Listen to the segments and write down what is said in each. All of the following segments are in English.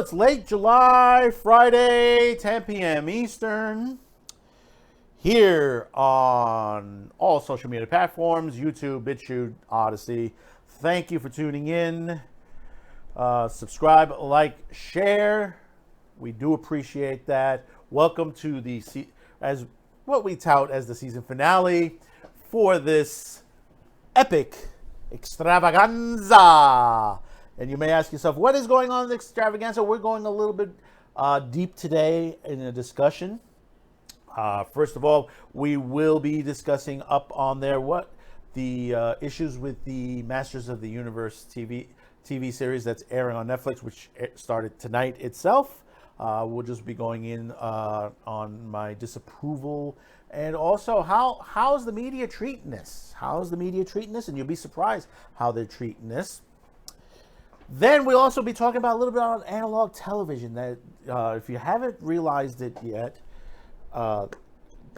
it's late July, Friday, 10 p.m. Eastern. Here on all social media platforms, YouTube, BitChute, ODYSEE. Thank you for tuning in. Subscribe, like, share. We do appreciate that. Welcome to the as what we tout as the season finale for this epic extravaganza. And you may ask yourself, what is going on in the extravaganza? We're going a little bit deep today in a discussion. First of all, we will be discussing up on there what the issues with the Masters of the Universe TV series that's airing on Netflix, which started tonight itself. We'll just be going in on my disapproval, and also how's the media treating this? How's the media treating this? And you'll be surprised how they're treating this. Then we'll also be talking about a little bit on analog television. That if you haven't realized it yet,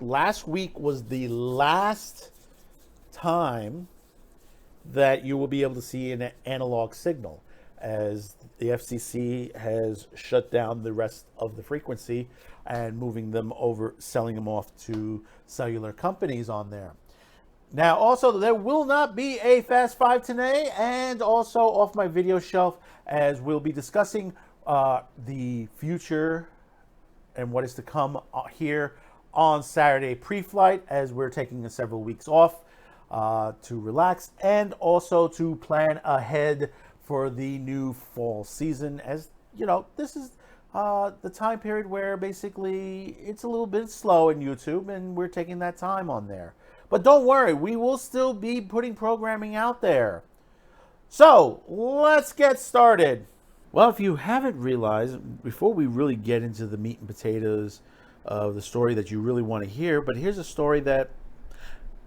last week was the last time that you will be able to see an analog signal, as the FCC has shut down the rest of the frequency and moving them over, selling them off to cellular companies on there. Now, also, there will not be a Fast Five today, and also off my video shelf, as we'll be discussing the future and what is to come here on Saturday Preflight, as we're taking several weeks off to relax and also to plan ahead for the new fall season. As you know, this is the time period where basically it's a little bit slow in YouTube, and we're taking that time on there. But don't worry, we will still be putting programming out there. So let's get started. Well, if you haven't realized, before we really get into the meat and potatoes of the story that you really want to hear, but here's a story that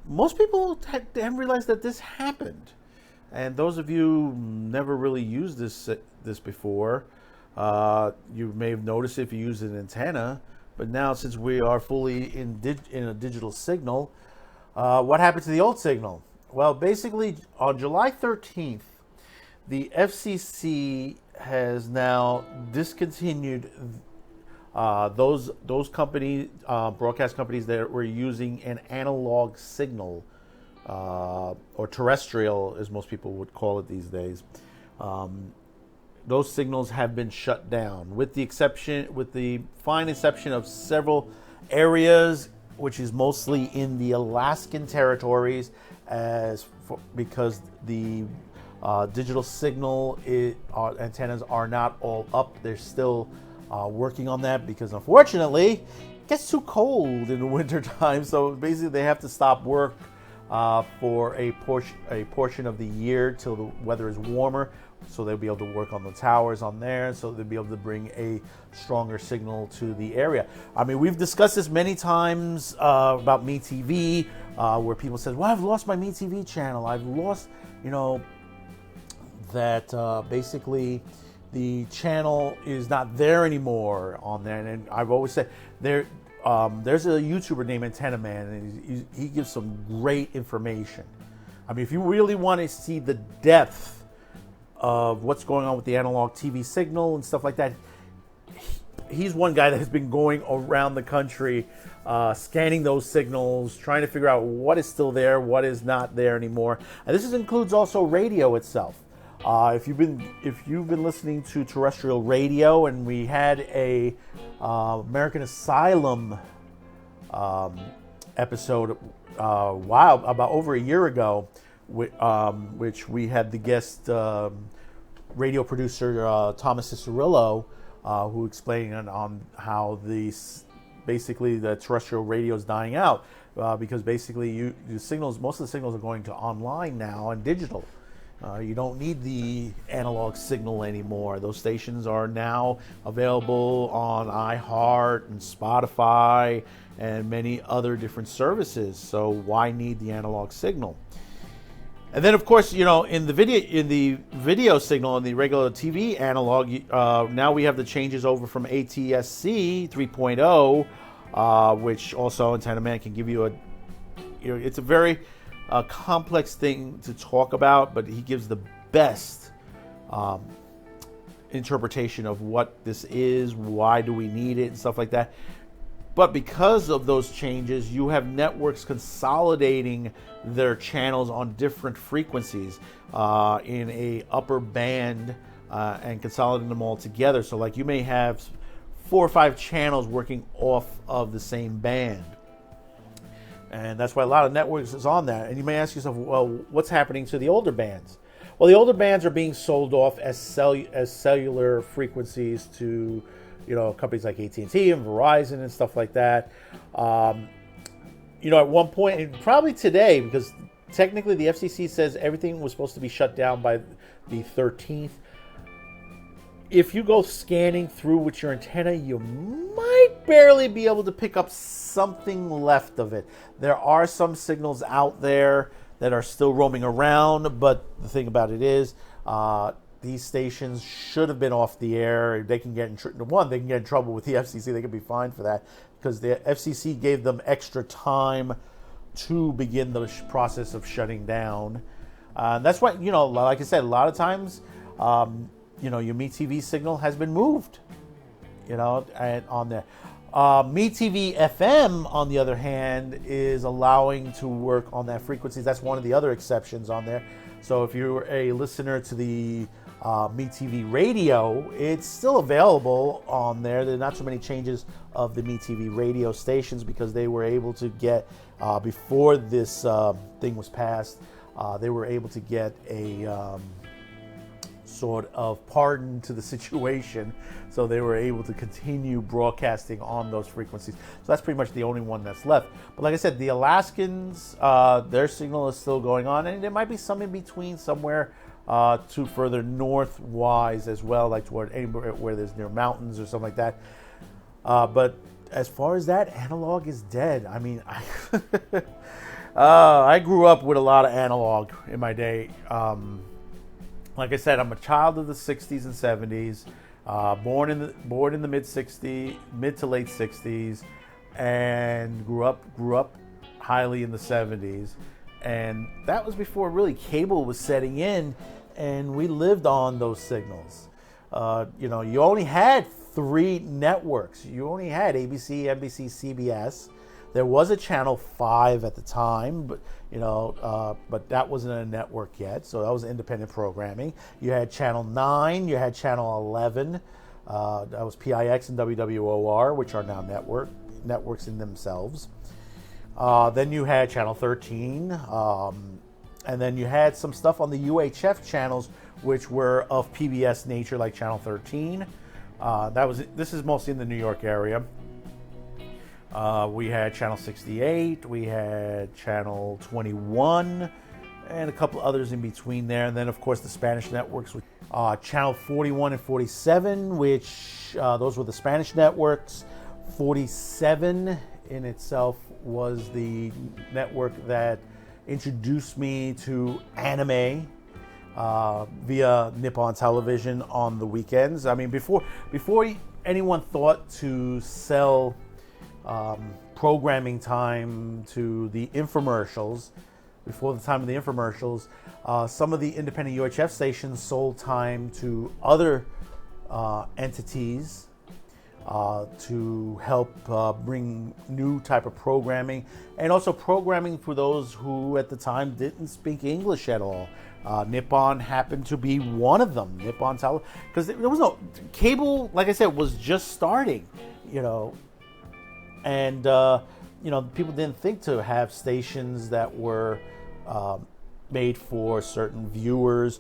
most people haven't realized that this happened. And those of you never really used this before, you may have noticed if you use an antenna. But now, since we are fully in a digital signal, what happened to the old signal? Well, basically, on July 13th, the FCC has now discontinued those companies, broadcast companies that were using an analog signal, or terrestrial, as most people would call it these days. Those signals have been shut down, with the fine exception of several areas, which is mostly in the Alaskan territories, because the digital signal antennas are not all up. They're still working on that, because unfortunately it gets too cold in the winter time. So basically they have to stop work for a portion of the year till the weather is warmer, so they'll be able to work on the towers on there, so they'll be able to bring a stronger signal to the area. I mean, we've discussed this many times about MeTV, where people said, well, I've lost my MeTV channel. I've lost, that basically the channel is not there anymore on there. And I've always said, there's a YouTuber named Antenna Man, and he gives some great information. I mean, if you really want to see the depth of what's going on with the analog TV signal and stuff like that, he's one guy that has been going around the country, scanning those signals, trying to figure out what is still there, what is not there anymore. And this includes also radio itself. If you've been listening to terrestrial radio, and we had a American Asylum episode about over a year ago, which we had the guest radio producer Thomas Cicerillo, who explained on how basically the terrestrial radio is dying out, because basically most of the signals are going to online now and digital. You don't need the analog signal anymore. Those stations are now available on iHeart and Spotify and many other different services. So why need the analog signal? And then, of course, in the video signal, in the regular TV analog, now we have the changes over from ATSC 3.0, which also Antenna Man can give you it's a very complex thing to talk about, but he gives the best interpretation of what this is, why do we need it, and stuff like that. But because of those changes, you have networks consolidating their channels on different frequencies in a upper band and consolidating them all together. So like you may have 4 or 5 channels working off of the same band. And that's why a lot of networks is on that. And you may ask yourself, well, what's happening to the older bands? Well, the older bands are being sold off as cellular frequencies to, companies like AT&T and Verizon and stuff like that. At one point, and probably today, because technically the FCC says everything was supposed to be shut down by the 13th. If you go scanning through with your antenna, you might barely be able to pick up something left of it. There are some signals out there that are still roaming around, but the thing about it is, these stations should have been off the air. They can get in trouble with the FCC. They could be fined for that because the FCC gave them extra time to begin the process of shutting down. That's why, like I said, a lot of times, your MeTV signal has been moved, and on there. MeTV FM, on the other hand, is allowing to work on that frequency. That's one of the other exceptions on there. So if you're a listener to the MeTV radio, it's still available on there. There are not so many changes of the MeTV radio stations because they were able to get, before this thing was passed, they were able to get a sort of pardon to the situation, so they were able to continue broadcasting on those frequencies. So that's pretty much the only one that's left. But like I said, the Alaskans, their signal is still going on, and there might be some in between somewhere to further northwise as well, like toward anywhere where there's near mountains or something like that. But as far as that, analog is dead. I mean, I grew up with a lot of analog in my day. Like I said, I'm a child of the 60s and 70s, born in the mid to late 60s, and grew up highly in the 70s. And that was before really cable was setting in, and we lived on those signals. You only had 3 networks. You only had ABC, NBC, CBS. There was a Channel 5 at the time, but but that wasn't a network yet, so that was independent programming. You had Channel 9, you had Channel 11, that was PIX and WWOR, which are now networks in themselves. Then you had Channel 13, and then you had some stuff on the UHF channels, which were of PBS nature, like Channel 13. This is mostly in the New York area. We had Channel 68, we had Channel 21, and a couple others in between there. And then, of course, the Spanish networks with Channel 41 and 47, which those were the Spanish networks. 47 in itself was the network that introduced me to anime via Nippon Television on the weekends. I mean, before anyone thought to sell programming time to the infomercials, before the time of the infomercials, some of the independent UHF stations sold time to other entities to help bring new type of programming, and also programming for those who at the time didn't speak English at all. Nippon happened to be one of them. Nippon Television, because there was no cable, like I said, was just starting, and people didn't think to have stations that were made for certain viewers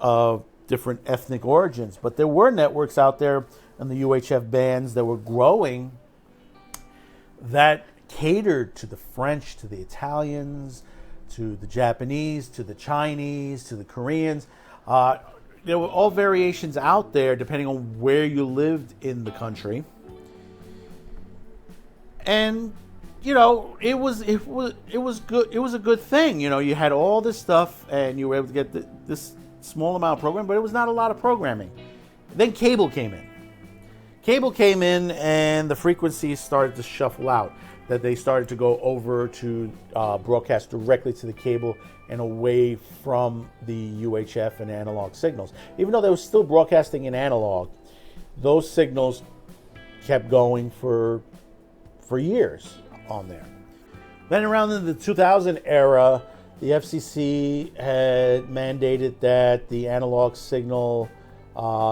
of different ethnic origins. But there were networks out there in the UHF bands that were growing that catered to the French, to the Italians, to the Japanese, to the Chinese, to the Koreans. There were all variations out there depending on where you lived in the country. And it was good. It was a good thing. You had all this stuff, and you were able to get this small amount of programming, but it was not a lot of programming. Then cable came in. And the frequencies started to shuffle out. that they started to go over to broadcast directly to the cable and away from the UHF and analog signals. Even though they were still broadcasting in analog, those signals kept going for years on there. Then around in the 2000 era, the FCC had mandated that the analog signal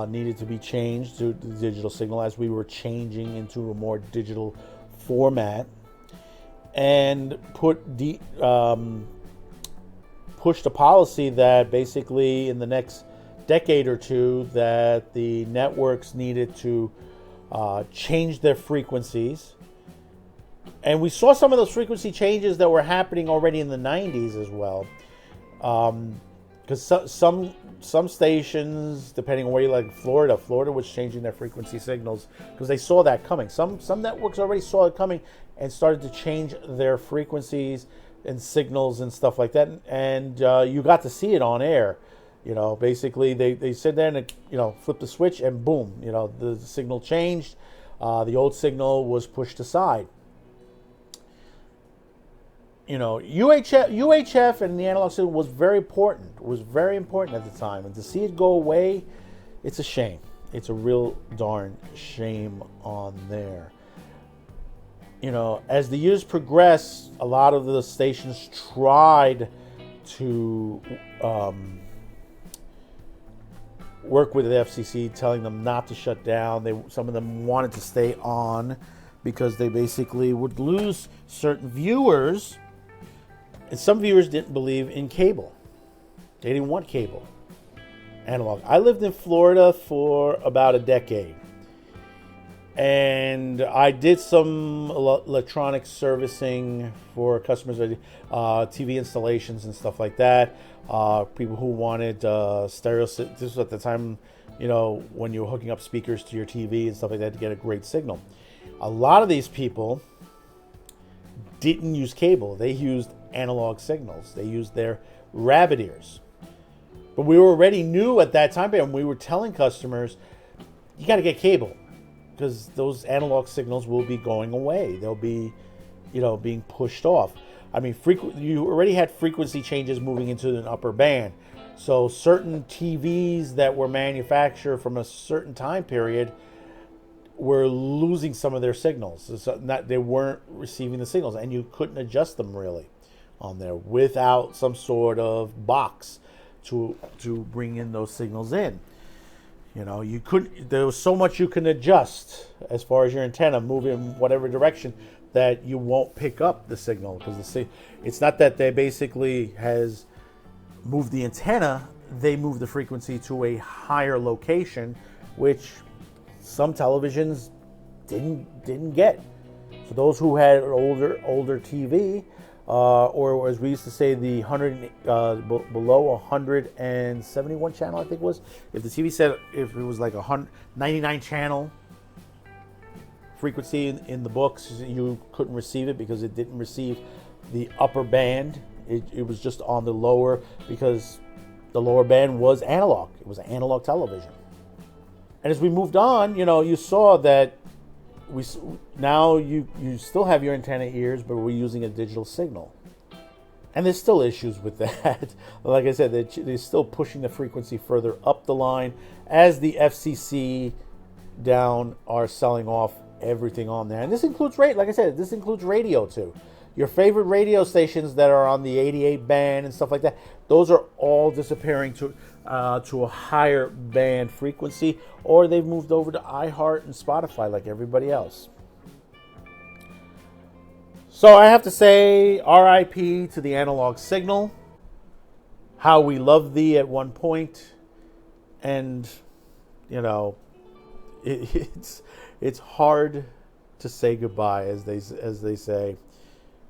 needed to be changed to the digital signal as we were changing into a more digital format, and pushed a policy that basically in the next decade or two that the networks needed to change their frequencies. And we saw some of those frequency changes that were happening already in the 90s as well. Because some stations, depending on where you like, Florida was changing their frequency signals because they saw that coming. Some networks already saw it coming and started to change their frequencies and signals and stuff like that. And you got to see it on air. You know, basically they sit there and flip the switch and boom, the signal changed. The old signal was pushed aside. UHF and the analog signal was very important. It was very important at the time. And to see it go away, it's a shame. It's a real darn shame on there. As the years progressed, a lot of the stations tried to work with the FCC, telling them not to shut down. Some of them wanted to stay on because they basically would lose certain viewers. And some viewers didn't believe in cable. They didn't want cable. Analog. I lived in Florida for about a decade. And I did some electronic servicing for customers, TV installations and stuff like that. People who wanted stereo. This was at the time, when you were hooking up speakers to your TV and stuff like that to get a great signal. A lot of these people didn't use cable. They used analog signals. They used their rabbit ears. But we already knew at that time, and we were telling customers, you got to get cable because those analog signals will be going away. They'll be, being pushed off. I mean, you already had frequency changes moving into an upper band. So certain TVs that were manufactured from a certain time period were losing some of their signals. They weren't receiving the signals, and you couldn't adjust them really on there without some sort of box to bring in those signals in. You couldn't. There was so much you can adjust as far as your antenna move in whatever direction that you won't pick up the signal because it's not that they basically has moved the antenna. They moved the frequency to a higher location, which some televisions didn't get. For those who had older TV, or as we used to say, the below 171 channel, I think it was. If the TV said if it was like 99 channel frequency in the books, you couldn't receive it because it didn't receive the upper band. It was just on the lower because the lower band was analog. It was an analog television. And as we moved on, you saw that now you still have your antenna ears, but we're using a digital signal. And there's still issues with that. Like I said, they're still pushing the frequency further up the line as the FCC down are selling off everything on there. And this includes this includes radio too. Your favorite radio stations that are on the 88 band and stuff like that, those are all disappearing to a higher band frequency, or they've moved over to iHeart and Spotify like everybody else. So I have to say, R.I.P. to the analog signal. How we loved thee at one point, and it's hard to say goodbye, as they say,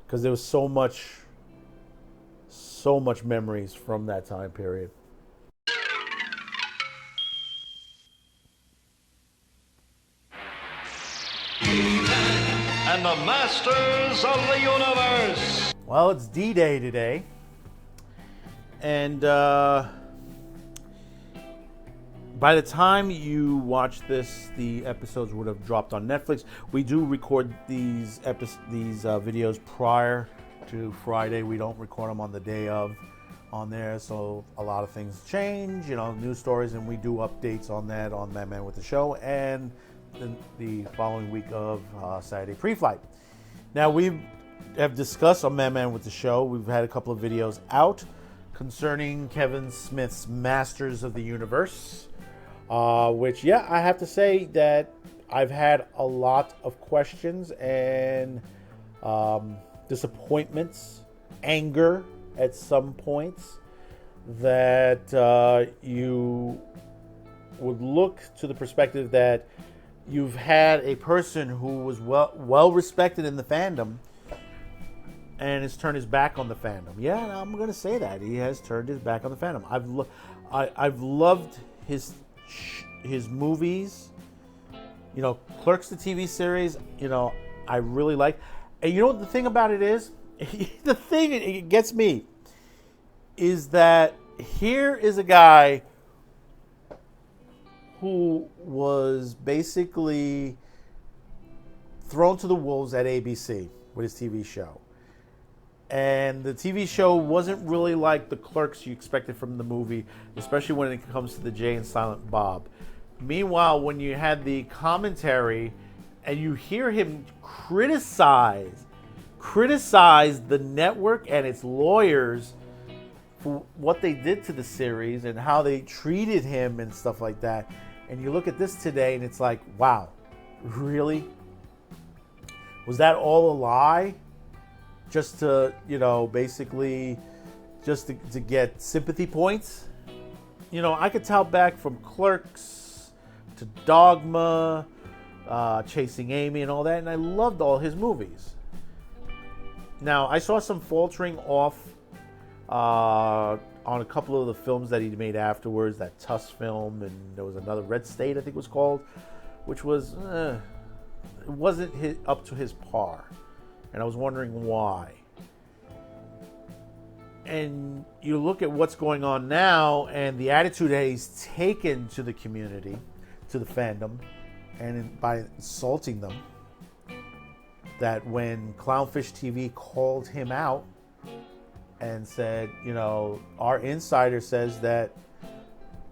because there was so much memories from that time period. And the masters of the universe. Well, it's D-Day today, and By the time you watch this, the episodes would have dropped on Netflix. We do record these videos prior to Friday. We don't record them on the day of on there, so a lot of things change, news stories, and we do updates on that on Man with the Show and the following week of Saturday Preflight. Now, we have discussed on Man with the Show, we've had a couple of videos out concerning Kevin Smith's Masters of the Universe. Which, I have to say that I've had a lot of questions and disappointments, anger at some points, that you would look to the perspective that you've had a person who was well respected in the fandom and has turned his back on the fandom. Yeah, I'm going to say that. He has turned his back on the fandom. I've loved his movies, Clerks, the TV series, I really like. And the thing about it is, the thing it gets me is that here is a guy who was basically thrown to the wolves at ABC with his TV show. And the TV show wasn't really like the Clerks you expected from the movie, especially when it comes to the Jay and Silent Bob. Meanwhile, when you had the commentary and you hear him criticize the network and its lawyers for what they did to the series and how they treated him and stuff like that, and you look at this today and it's like, wow, really? Was that all a lie? Just to, basically, just to get sympathy points? I could tell back from Clerks to Dogma, Chasing Amy and all that, and I loved all his movies. Now, I saw some faltering off on a couple of the films that he made afterwards, that Tusk film, and there was another, Red State, I think it was called, which was, it wasn't up to his par. And I was wondering why. And you look at what's going on now and the attitude that he's taken to the community, to the fandom, and by insulting them, that when Clownfish TV called him out and said, our insider says that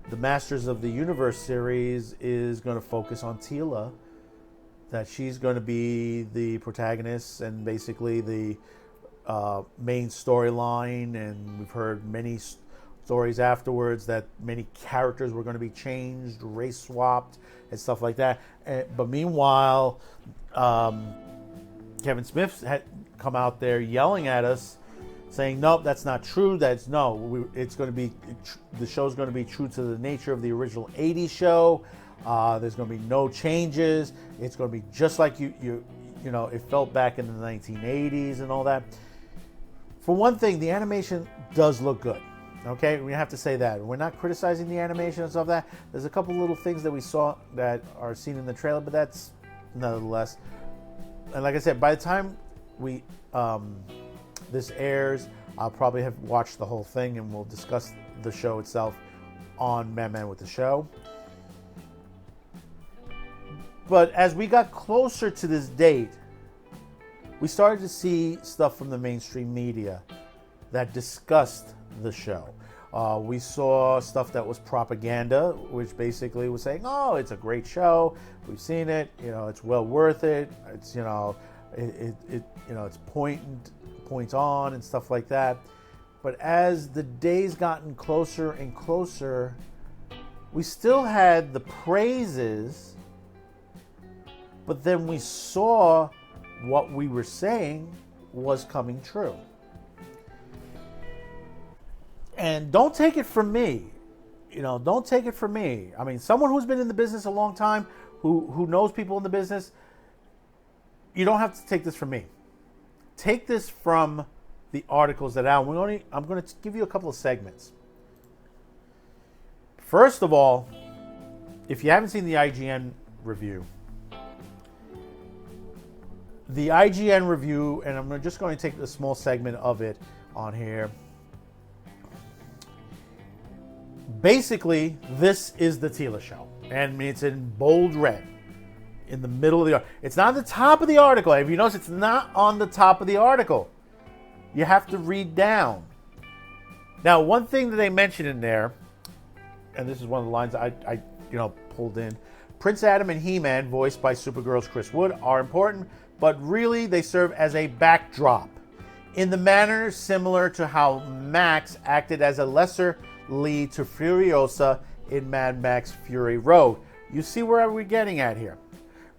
the Masters of the Universe series is going to focus on Teela, that she's going to be the protagonist and basically the main storyline, and we've heard many stories afterwards that many characters were going to be changed, race swapped, and stuff like that. But meanwhile, Kevin Smith had come out there yelling at us, saying, "Nope, that's not true. It's going to be, the show's going to be true to the nature of the original '80s show. There's going to be no changes. It's going to be just like it felt back in the 1980s and all that." For one thing, the animation does look good. Okay, we have to say that. We're not criticizing the animation and stuff like that. There's a couple little things that we saw that are seen in the trailer, but that's nonetheless. And like I said, by the time this airs, I'll probably have watched the whole thing, and we'll discuss the show itself on Man with the Show. But as we got closer to this date, we started to see stuff from the mainstream media that discussed the show. We saw stuff that was propaganda, which basically was saying, "Oh, it's a great show. We've seen it. It's well worth it. It's it's point on and stuff like that." But as the days gotten closer and closer, we still had the praises, but then we saw what we were saying was coming true. And don't take it from me. Don't take it from me. I mean, someone who's been in the business a long time, who knows people in the business, you don't have to take this from me. Take this from the articles that I'm going to give you a couple of segments. First of all, if you haven't seen the IGN review, and I'm just going to take a small segment of it on here, Basically, this is the Teela show. And it's in bold red in the middle of the article. It's not on the top of the article. If you notice, it's not on the top of the article. You have to read down. Now, one thing that they mention in there, and this is one of the lines I pulled in. Prince Adam and He-Man, voiced by Supergirl's Chris Wood, are important, but really they serve as a backdrop, in the manner similar to how Max acted as a lesser lead to Furiosa in Mad Max Fury Road. You see where we're getting at here.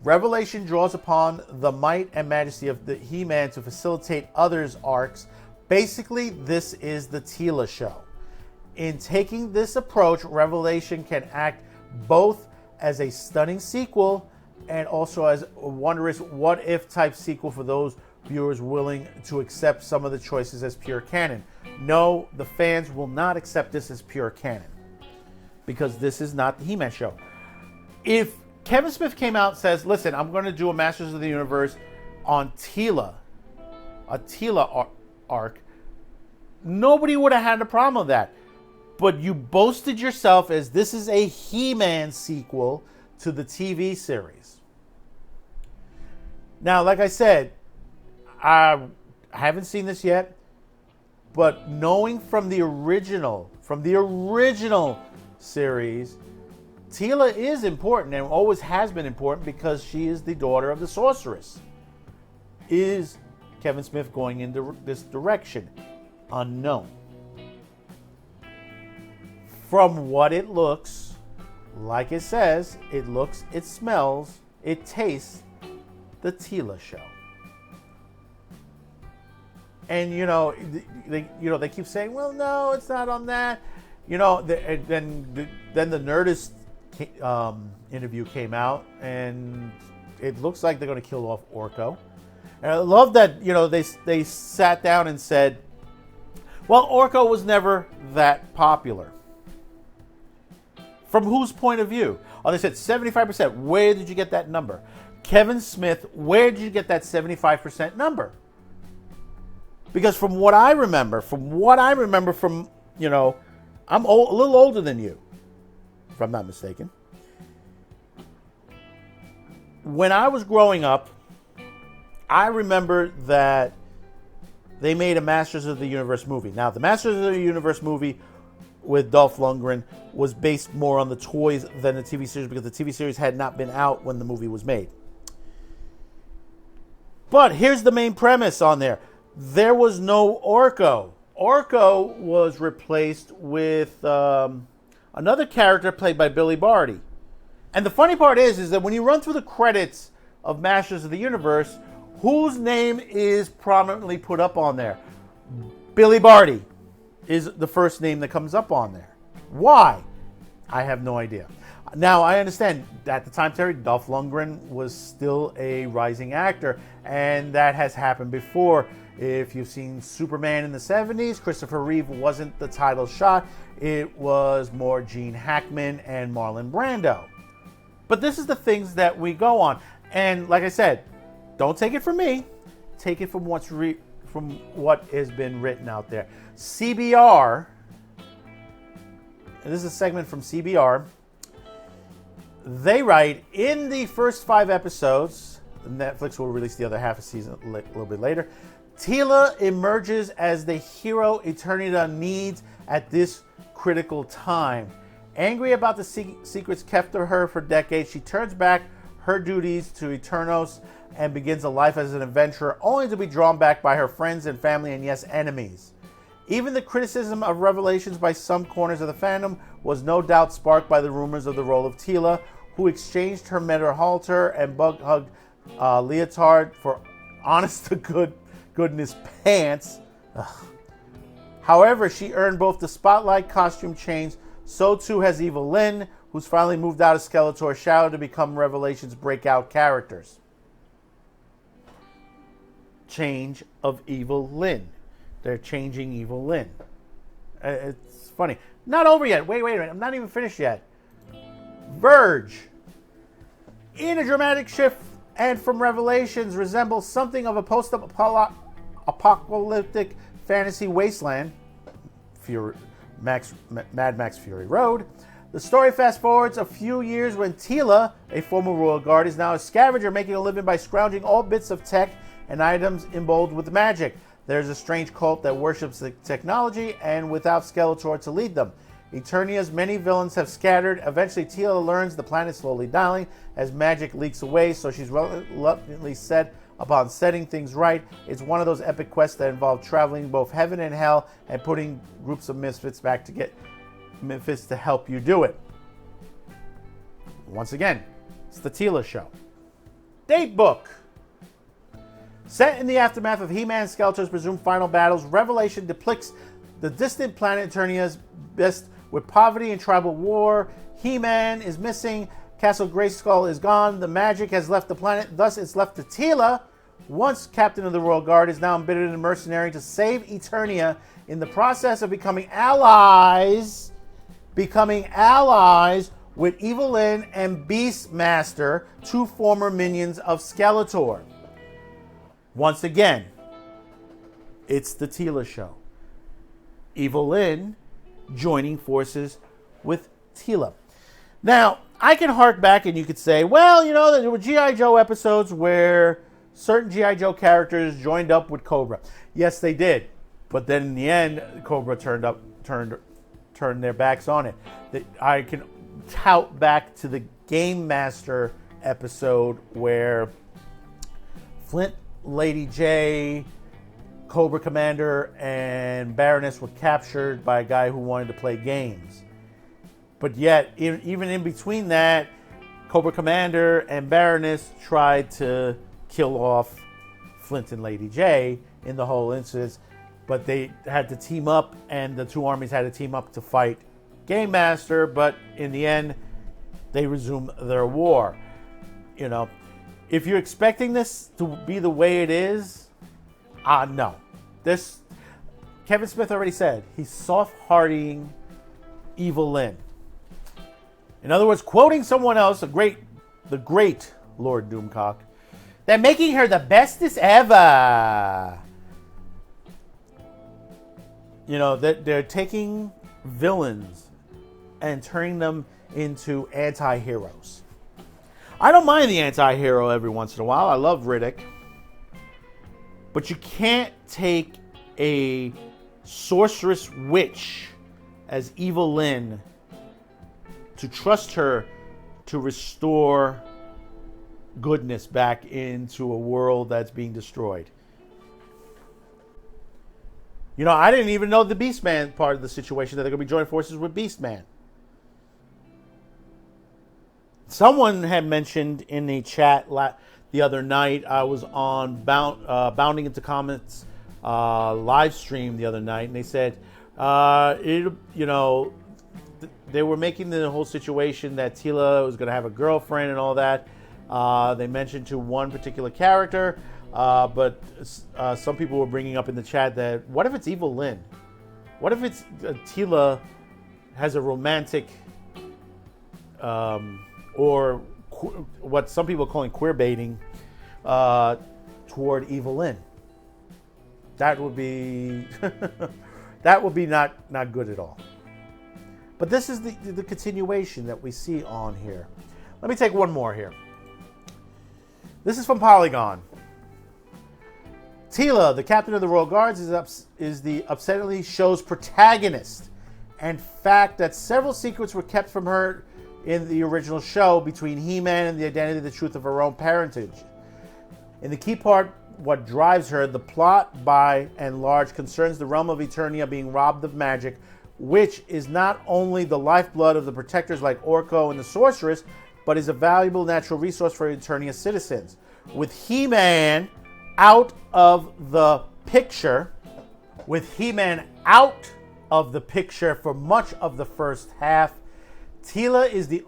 Revelation draws upon the might and majesty of the He-Man to facilitate others' arcs. Basically, this is the Teela show. In taking this approach, Revelation can act both as a stunning sequel and also as a wondrous what-if type sequel for those viewers willing to accept some of the choices as pure canon. No, the fans will not accept this as pure canon because this is not the He-Man show. If Kevin Smith came out and says, listen, I'm going to do a Masters of the Universe on Teela, a Teela arc, nobody would have had a problem with that. But you boasted yourself as this is a He-Man sequel to the TV series. Now, like I said, I haven't seen this yet, but knowing from the original series, Teela is important and always has been important because she is the daughter of the sorceress. Is Kevin Smith going in this direction? Unknown. From what it looks, like it says, it looks, it smells, it tastes the Teela show. And they keep saying, well, no, it's not on that. Then the Nerdist interview came out, and it looks like they're going to kill off Orko. And I love that they sat down and said, well, Orko was never that popular. From whose point of view? Oh, they said 75%. Where did you get that number? Kevin Smith, where did you get that 75% number? Because from what I remember, I'm a little older than you, if I'm not mistaken. When I was growing up, I remember that they made a Masters of the Universe movie. Now, the Masters of the Universe movie with Dolph Lundgren was based more on the toys than the TV series because the TV series had not been out when the movie was made. But here's the main premise on there. There was no Orko. Orko was replaced with another character played by Billy Barty. And the funny part is that when you run through the credits of Masters of the Universe, whose name is prominently put up on there? Billy Barty is the first name that comes up on there. Why? I have no idea. Now, I understand at the time, Terry, Dolph Lundgren was still a rising actor, and that has happened before. If you've seen Superman in the 70s, Christopher Reeve wasn't the title shot. It was more Gene Hackman and Marlon Brando. But this is the things that we go on. And like I said, don't take it from me. Take it from what has been written out there. CBR, and this is a segment from CBR, they write, in the first 5 episodes, Netflix will release the other half of the season a little bit later, Teela emerges as the hero Eternity needs at this critical time. Angry about the secrets kept to her for decades, she turns back her duties to Eternos and begins a life as an adventurer, only to be drawn back by her friends and family and, yes, enemies. Even the criticism of Revelations by some corners of the fandom was no doubt sparked by the rumors of the role of Teela, who exchanged her metal halter and bug-hugged leotard for honest-to-goodness pants. Ugh. However, she earned both the spotlight costume change. So too has Evil Lynn, who's finally moved out of Skeletor's shadow to become Revelation's breakout characters. Change of Evil Lynn. They're changing Evil Lynn. It's funny. Not over yet. Wait a minute. I'm not even finished yet. Verge. In a dramatic shift and from Revelations resembles something of a post-apocalyptic fantasy wasteland. Mad Max Fury Road. The story fast forwards a few years when Teela, a former royal guard, is now a scavenger making a living by scrounging all bits of tech and items emboldened with magic. There's a strange cult that worships the technology and without Skeletor to lead them. Eternia's many villains have scattered. Eventually, Teela learns the planet is slowly dying as magic leaks away, so she's reluctantly set upon setting things right. It's one of those epic quests that involve traveling both heaven and hell and putting groups of misfits back to get misfits to help you do it. Once again, it's the Teela show. Date book. Set in the aftermath of He-Man and Skeletor's presumed final battles, Revelation depicts the distant planet Eternia's best with poverty and tribal war. He-Man is missing. Castle Grayskull is gone. The magic has left the planet. Thus, it's left to Teela, once captain of the Royal Guard, is now embittered and mercenary to save Eternia in the process of becoming allies with Evelyn and Beastmaster, two former minions of Skeletor. Once again, it's the Teela show. Evelyn joining forces with Teela. Now, I can hark back and you could say, well, you know, there were G.I. Joe episodes where certain G.I. Joe characters joined up with Cobra. Yes, they did. But then in the end, Cobra turned their backs on it. I can tout back to the Game Master episode where Flint, Lady J, Cobra Commander, and Baroness were captured by a guy who wanted to play games. But yet, even in between that, Cobra Commander and Baroness tried to kill off Flint and Lady J in the whole instance. But they had to team up, and the two armies had to team up to fight Game Master. But in the end, they resumed their war. You know, if you're expecting this to be the way it is, no. Kevin Smith already said he's soft-hearting Evelyn. In other words, quoting someone else, the great Lord Doomcock, they're making her the bestest ever. You know, they're taking villains and turning them into anti-heroes. I don't mind the anti-hero every once in a while. I love Riddick. But you can't take a sorceress witch as Evelyn to trust her to restore goodness back into a world that's being destroyed. You know, I didn't even know the Beastman part of the situation, that they're going to be joining forces with Beastman. Someone had mentioned in the chat the other night, I was on Bounding Into Comments live stream the other night, and they said, they were making the whole situation that Teela was going to have a girlfriend and all that. They mentioned to one particular character, but some people were bringing up in the chat that, what if it's Evelyn? What if it's Teela has a romantic, or what some people are calling queer baiting, toward Evelyn? That would be not good at all. But this is the continuation that we see on here. Let me take one more here. This is from Polygon. Teela, the captain of the Royal Guards, is the upsettingly show's protagonist, and fact that several secrets were kept from her in the original show between He-Man and the identity and the truth of her own parentage. In the key part, what drives her, the plot by and large concerns the realm of Eternia being robbed of magic, which is not only the lifeblood of the protectors like Orko and the Sorceress, but is a valuable natural resource for Eternia citizens. With He-Man out of the picture, for much of the first half, Teela is the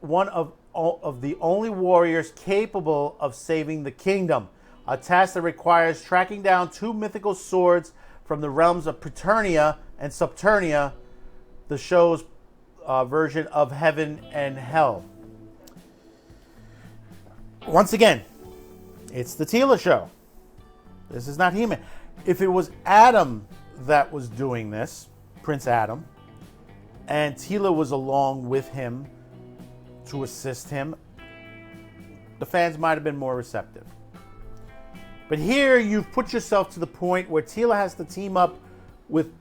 one of the only warriors capable of saving the kingdom, a task that requires tracking down two mythical swords from the realms of Preternia and Subternia, the show's version of heaven and hell. Once again, it's the Teela show. This is not He-Man. If it was Adam that was doing this, Prince Adam, and Teela was along with him to assist him, the fans might have been more receptive. But here you've put yourself to the point where Teela has to team up with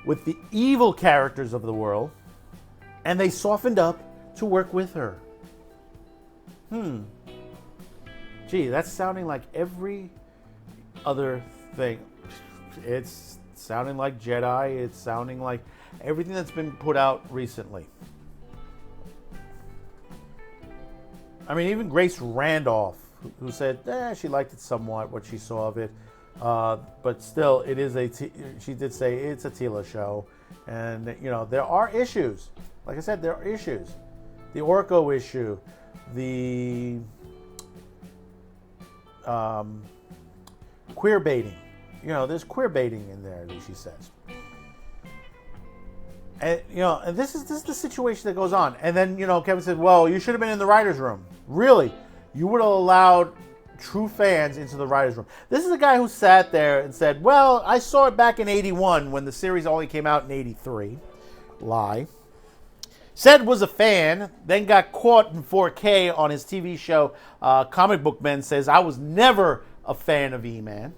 the evil characters of the world, and they softened up to work with her. Gee, that's sounding like every other thing. It's sounding like Jedi. It's sounding like everything that's been put out recently. I mean, even Grace Randolph, who said she liked it somewhat, what she saw of it. But still, it is she did say it's a Teela show. And, there are issues. Like I said, there are issues. The Orko issue, the queer baiting. There's queer baiting in there, she says. And, and this is the situation that goes on. And then, Kevin said, well, you should have been in the writer's room. Really? You would have allowed true fans into the writer's room. This is a guy who sat there and said, well, I saw it back in 81 when the series only came out in 83. Lie. Said was a fan, then got caught in 4K on his TV show, Comic Book Men, says, I was never a fan of E-Man.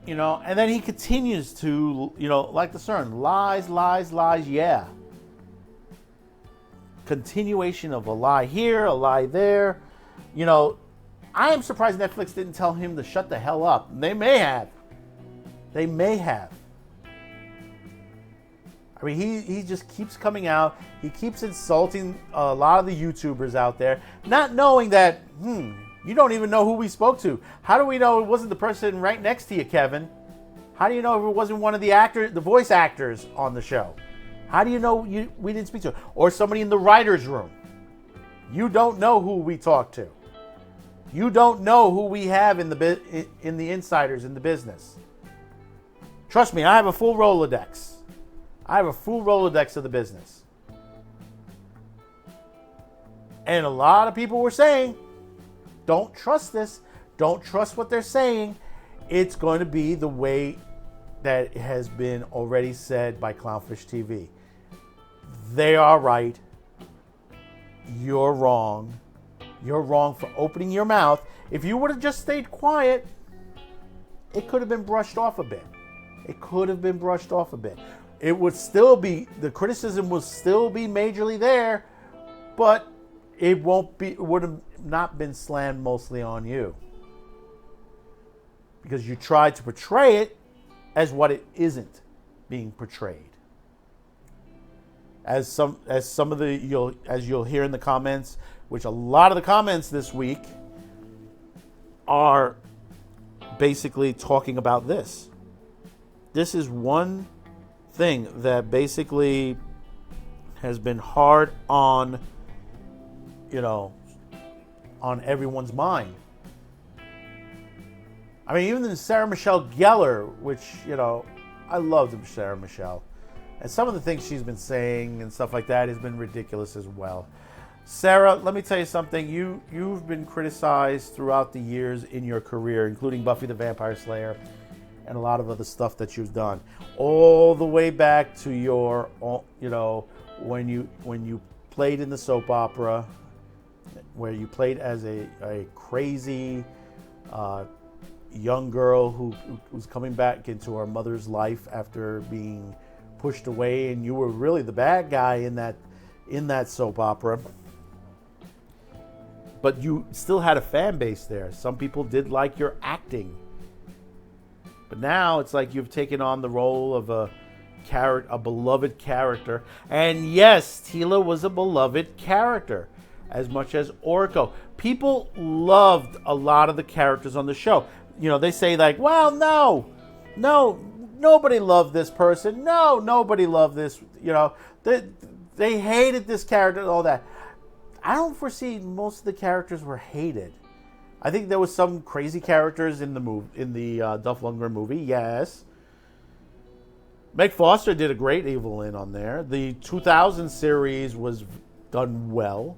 And then he continues to, like the CERN, lies, lies, lies, yeah. Continuation of a lie here, a lie there. I am surprised Netflix didn't tell him to shut the hell up. They may have. I mean, he just keeps coming out. He keeps insulting a lot of the YouTubers out there, not knowing that, you don't even know who we spoke to. How do we know it wasn't the person right next to you, Kevin? How do you know if it wasn't one of the voice actors on the show? How do you know we didn't speak to? Or somebody in the writer's room? You don't know who we talked to. You don't know who we have in the insiders in the business. Trust me, I have a full Rolodex. I have a full Rolodex of the business. And a lot of people were saying, don't trust this. Don't trust what they're saying. It's going to be the way that has been already said by Clownfish TV. They are right. You're wrong. You're wrong for opening your mouth. If you would have just stayed quiet, it could have been brushed off a bit. It would still be, the criticism will still be majorly there, but it would have not been slammed mostly on you. Because you tried to portray it as what it isn't being portrayed. As you'll hear in the comments, which a lot of the comments this week are basically talking about this. This is one thing that basically has been hard on, on everyone's mind. I mean, even Sarah Michelle Gellar, which, I loved Sarah Michelle. And some of the things she's been saying and stuff like that has been ridiculous as well. Sarah, let me tell you something. You've been criticized throughout the years in your career, including Buffy the Vampire Slayer and a lot of other stuff that you've done. All the way back to your, when you played in the soap opera, where you played as a crazy young girl who was coming back into her mother's life after being pushed away, and you were really the bad guy in that soap opera. But you still had a fan base there. Some people did like your acting. But now it's like you've taken on the role of a beloved character. And yes, Teela was a beloved character, as much as Orko. People loved a lot of the characters on the show. They say like, well, no, nobody loved this person. No, nobody loved this. They hated this character and all that. I don't foresee most of the characters were hated. I think there was some crazy characters in the Dolph Lundgren movie. Yes, Meg Foster did a great Evelyn on there. The 2000 series was done well.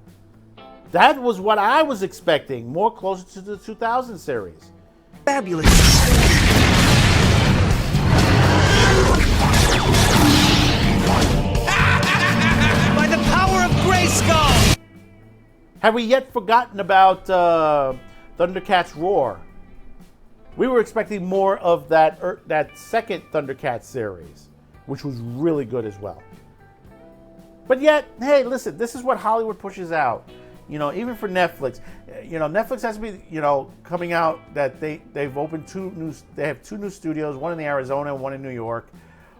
That was what I was expecting, more closer to the 2000 series. Fabulous. Have we yet forgotten about Thundercats Roar? We were expecting more of that second Thundercats series, which was really good as well. But yet, hey, listen, this is what Hollywood pushes out. You know, even for Netflix, you know, Netflix has to be, you know, coming out that they've opened they have 2 new studios, one in Arizona and one in New York.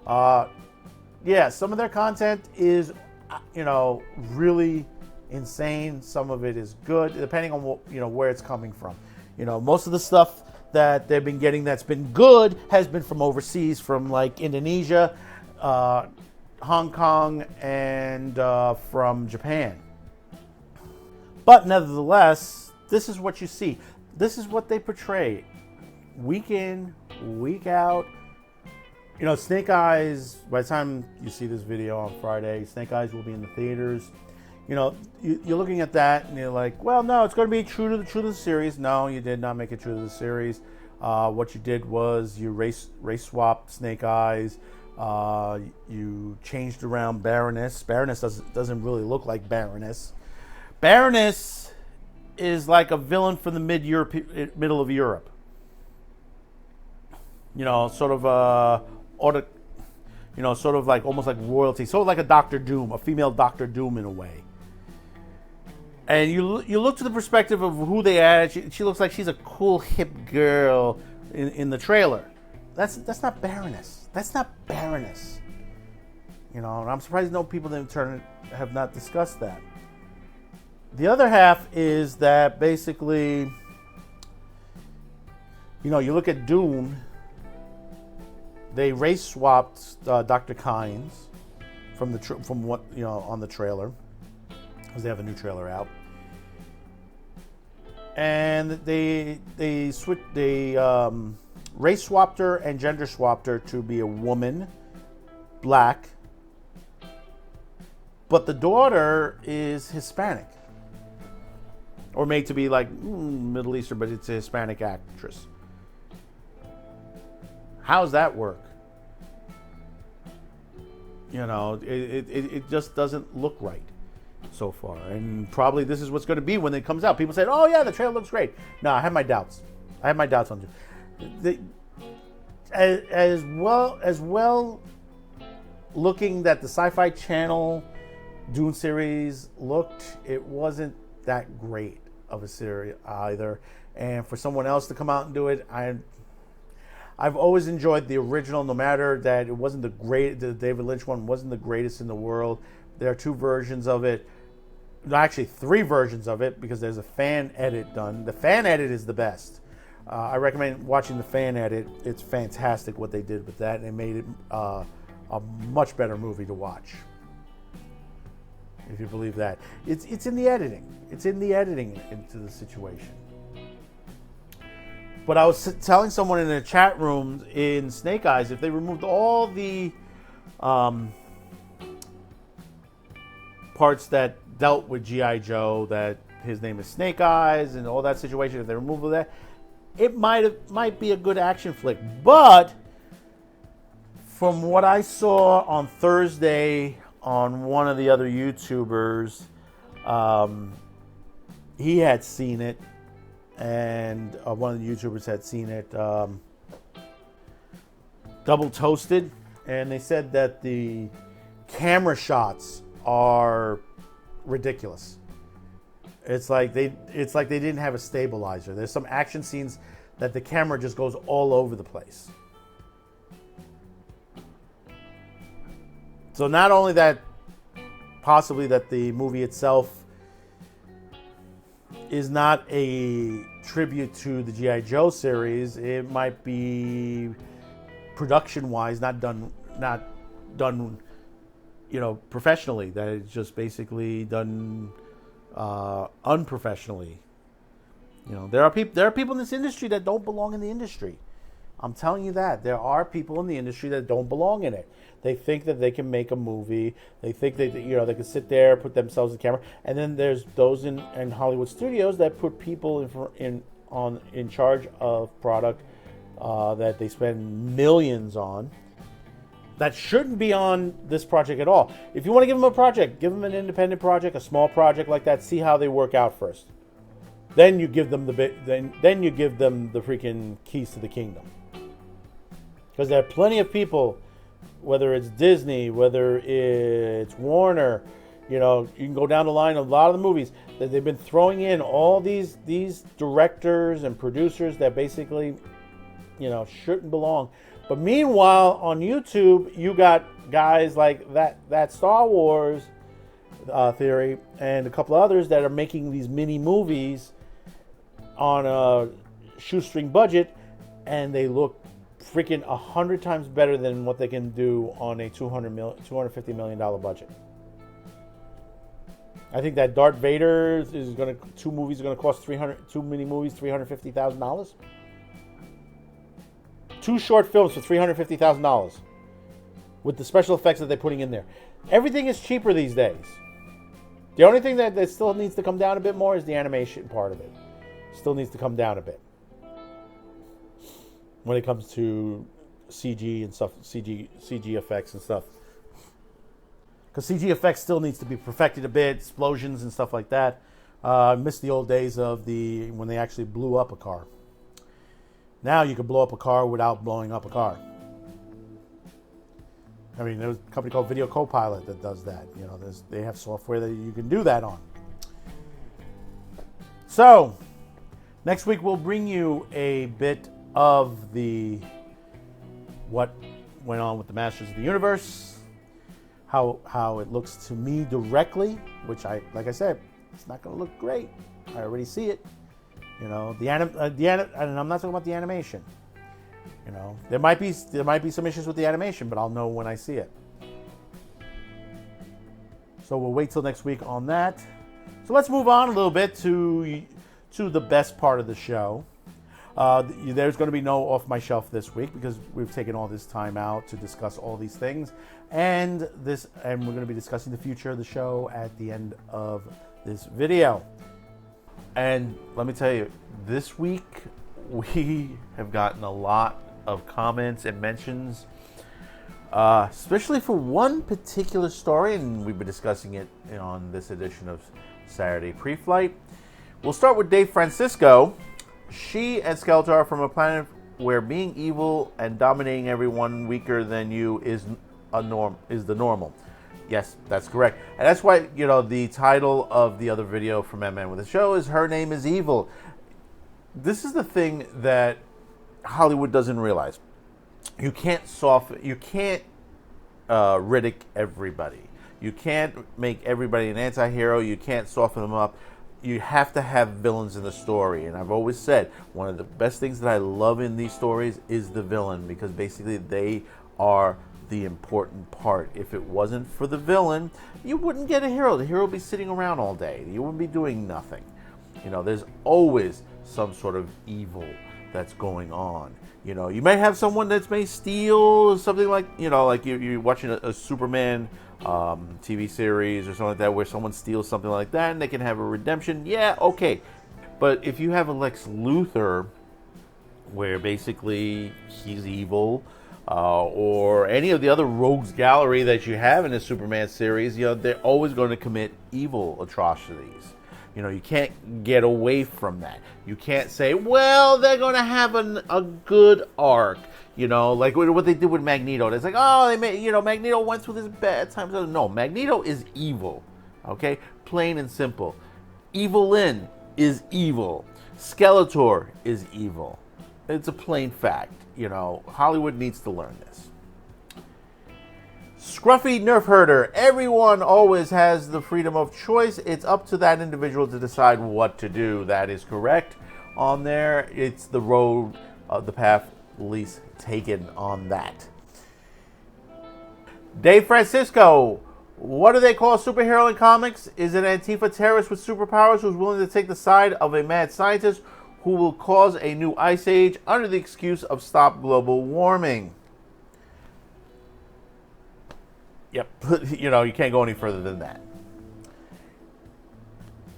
Yeah, some of their content is, you know, really insane. Some of it is good, depending on what, you know, where it's coming from. You know, most of the stuff that they've been getting that's been good has been from overseas, from like Indonesia, Hong Kong, and from Japan. But nevertheless, this is what you see. This is what they portray, week in, week out. You know, Snake Eyes, by the time you see this video on Friday, Snake Eyes will be in the theaters. You know, you're looking at that and you're like, well, no, it's going to be true to the series. No, you did not make it true to the series. What you did was you race swapped Snake Eyes. You changed around Baroness. Baroness doesn't really look like Baroness. Baroness is like a villain from the middle of Europe. You know, sort of sort of like almost like royalty, sort of like a Doctor Doom, a female Doctor Doom in a way. And you look to the perspective of who they added. She looks like she's a cool hip girl in the trailer. That's not Baroness. That's not Baroness. You know, and I'm surprised no people in turn have not discussed that. The other half is that basically, you know, you look at Doom. They race swapped Dr. Kynes from what, you know, on the trailer, because they have a new trailer out, and they race swapped her and gender swapped her to be a woman, black, but the daughter is Hispanic, or made to be like Middle Eastern, but it's a Hispanic actress. How's that work? You know, it just doesn't look right so far. And probably this is what's going to be when it comes out. People say, oh, yeah, the trailer looks great. No, I have my doubts. On it. As well looking that the Sci-Fi Channel Dune series looked, it wasn't that great of a series either. And for someone else to come out and do it, I've always enjoyed the original, no matter that it wasn't the David Lynch one wasn't the greatest in the world. There are 2 versions of it. No, actually 3 versions of it, because there's a fan edit done. The fan edit is the best. I recommend watching the fan edit. It's fantastic what they did with that, and it made it a much better movie to watch. If you believe that. It's in the editing. It's in the editing into the situation. But I was telling someone in a chat room in Snake Eyes, if they removed all the parts that dealt with G.I. Joe, that his name is Snake Eyes and all that situation, if they removed all that, it might be a good action flick. But from what I saw on Thursday on one of the other YouTubers, he had seen it. And one of the YouTubers had seen it double toasted, and they said that the camera shots are ridiculous. It's like they didn't have a stabilizer. There's some action scenes that the camera just goes all over the place. So not only that, possibly that the movie itself is not a tribute to the G.I. Joe series. It might be production-wise not done, you know, professionally. That it's just basically done unprofessionally. You know, there are people in this industry that don't belong in the industry. I'm telling you that. There are people in the industry that don't belong in it. They think that they can make a movie. They think that, you know, they can sit there, put themselves in the camera. And then there's those in Hollywood studios that put people in charge of product that they spend millions on. that shouldn't be on this project at all. If you want to give them a project, give them an independent project, a small project like that. See how they work out first. Then you give them then you give them the freaking keys to the kingdom. Because there are plenty of people, whether it's Disney, whether it's Warner, you can go down the line. A lot of the movies that they've been throwing in all these directors and producers that basically, shouldn't belong. But meanwhile, on YouTube, you got guys like that Star Wars theory and a couple of others that are making these mini movies on a shoestring budget, and they look freaking 100 times better than what they can do on a $250 million budget. I think that Darth Vader is two mini movies $350,000. 2 short films for $350,000 with the special effects that they're putting in there. Everything is cheaper these days. The only thing that still needs to come down a bit more is the animation part of it. Still needs to come down a bit when it comes to CG and stuff, CG effects and stuff. Because CG effects still needs to be perfected a bit, explosions and stuff like that. I miss the old days of when they actually blew up a car. Now you can blow up a car without blowing up a car. I mean, there's a company called Video Copilot that does that. They have software that you can do that on. So, next week we'll bring you a bit of what went on with the Masters of the Universe, how it looks to me directly, which like I said, it's not going to look great. I already see it. And I'm not talking about the animation. There might be some issues with the animation, but I'll know when I see it. So we'll wait till next week on that. So let's move on a little bit to the best part of the show. There's going to be no off my shelf this week because we've taken all this time out to discuss all these things, and we're going to be discussing the future of the show at the end of this video. And let me tell you, this week we have gotten a lot of comments and mentions, especially for one particular story, and we've been discussing it on this edition of Saturday Preflight. We'll start with Dave Francisco. She and Skeletor are from a planet where being evil and dominating everyone weaker than you is the normal. Yes, that's correct. And that's why, the title of the other video from MN with the show is Her Name is Evil. This is the thing that Hollywood doesn't realize. You can't riddick everybody. You can't make everybody an anti-hero. You can't soften them up. You have to have villains in the story. And I've always said, one of the best things that I love in these stories is the villain, because basically they are the important part. If it wasn't for the villain, you wouldn't get a hero. The hero would be sitting around all day. You wouldn't be doing nothing. There's always some sort of evil that's going on. You may have someone that may steal something like you're watching a Superman TV series or something like that, where someone steals something like that and they can have a redemption. Yeah, okay. But if you have a Lex Luthor, where basically he's evil, or any of the other rogues gallery that you have in a Superman series, they're always going to commit evil atrocities. You can't get away from that. You can't say, well, they're going to have a good arc. Like what they did with Magneto. It's like, oh, Magneto went through this bad times. No, Magneto is evil. Okay? Plain and simple. Evelyn is evil. Skeletor is evil. It's a plain fact. Hollywood needs to learn this. Scruffy Nerf Herder. Everyone always has the freedom of choice. It's up to that individual to decide what to do. That is correct. On there, it's the road, the path least taken on that. Dave Francisco. What do they call a superhero in comics? Is it an Antifa terrorist with superpowers who's willing to take the side of a mad scientist who will cause a new ice age under the excuse of stop global warming? Yep, you can't go any further than that.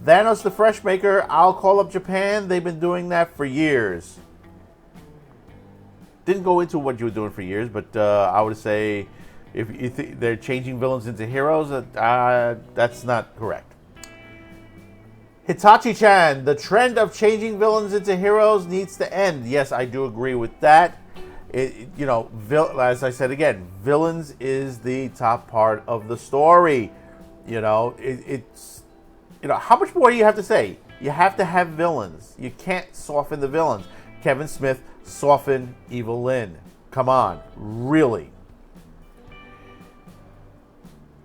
Thanos the Fresh Maker, I'll call up Japan. They've been doing that for years. Didn't go into what you were doing for years, but I would say If you think they're changing villains into heroes, that's not correct. Hitachi-chan, the trend of changing villains into heroes needs to end. Yes, I do agree with that. As I said again, villains is the top part of the story. It's how much more do you have to say? You have to have villains. You can't soften the villains. Kevin Smith softened Evil Lynn. Come on, really.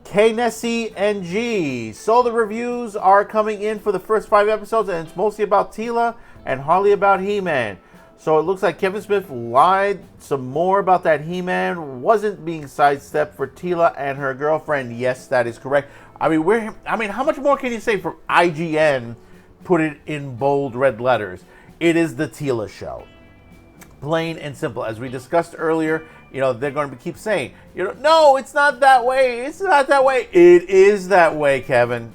K Nessie NG. So the reviews are coming in for the first 5 episodes, and it's mostly about Teela and hardly about He-Man. So it looks like Kevin Smith lied some more about that He-Man wasn't being sidestepped for Teela and her girlfriend. Yes, that is correct. How much more can you say from IGN? Put it in bold red letters. It is the Teela show. Plain and simple. As we discussed earlier, they're going to keep saying, no, it's not that way. It's not that way. It is that way, Kevin.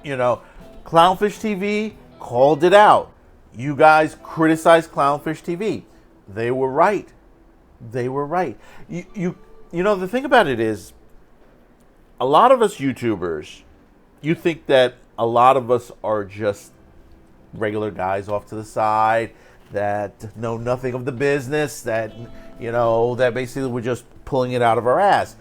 Clownfish TV called it out. You guys criticized Clownfish TV. They were right. They were right. The thing about it is, a lot of us YouTubers, you think that a lot of us are just regular guys off to the side that know nothing of the business, that basically we're just pulling it out of our ass.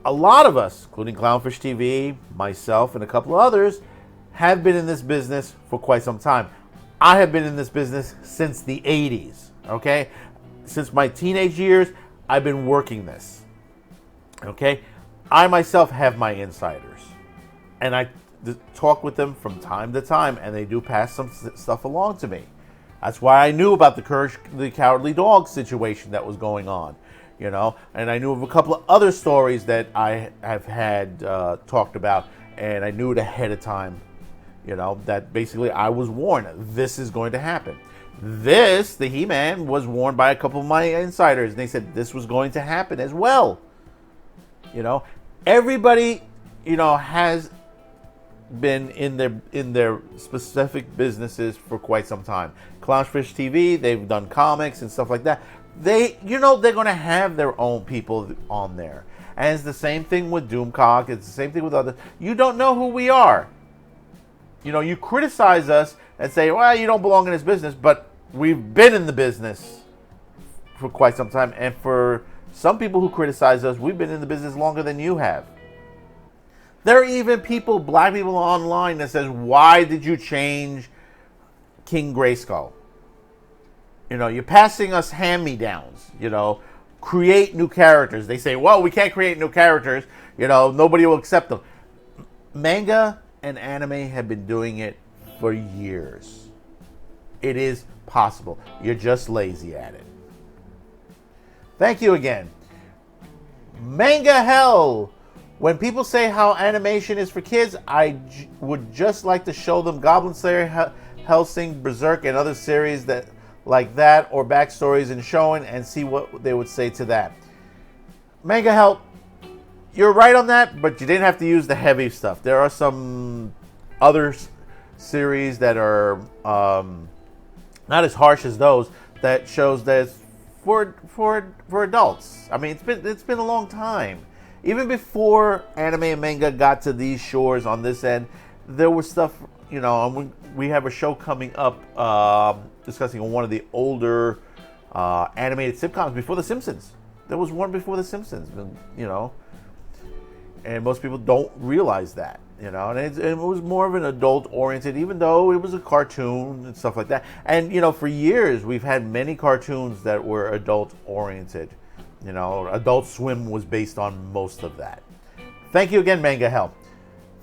A lot of us, including Clownfish TV, myself, and a couple of others, have been in this business for quite some time. I have been in this business since the 80s, okay? Since my teenage years, I've been working this, okay? I myself have my insiders, and I talk with them from time to time, and they do pass some stuff along to me. That's why I knew about the Cowardly Dog situation that was going on, and I knew of a couple of other stories that I have had talked about, and I knew it ahead of time, that basically I was warned, this is going to happen. The He-Man, was warned by a couple of my insiders, and they said this was going to happen as well. Everybody, has been in their specific businesses for quite some time. Clownfish TV, they've done comics and stuff like that. They're going to have their own people on there. And it's the same thing with Doomcock. It's the same thing with others. You don't know who we are. You criticize us and say, well, you don't belong in this business, but we've been in the business for quite some time. And for some people who criticize us, we've been in the business longer than you have. There are even black people online that says, why did you change King Grayskull? You're passing us hand-me-downs, create new characters. They say, well, we can't create new characters, nobody will accept them. Manga and anime have been doing it for years. It is possible. You're just lazy at it. Thank you again. Manga Hell. When people say how animation is for kids, I would just like to show them Goblin Slayer, Hellsing, Berserk, and other series like that, or backstories and showing, and see what they would say to that. Manga Hell, you're right on that, but you didn't have to use the heavy stuff. There are some other series that are not as harsh as those, that shows that it's for adults. It's been a long time. Even before anime and manga got to these shores on this end, there was stuff, and we have a show coming up discussing one of the older animated sitcoms before The Simpsons. There was one before The Simpsons, and most people don't realize that, and it was more of an adult-oriented, even though it was a cartoon and stuff like that. And, for years, we've had many cartoons that were adult-oriented. Adult Swim was based on most of that. Thank you again, Manga Hell.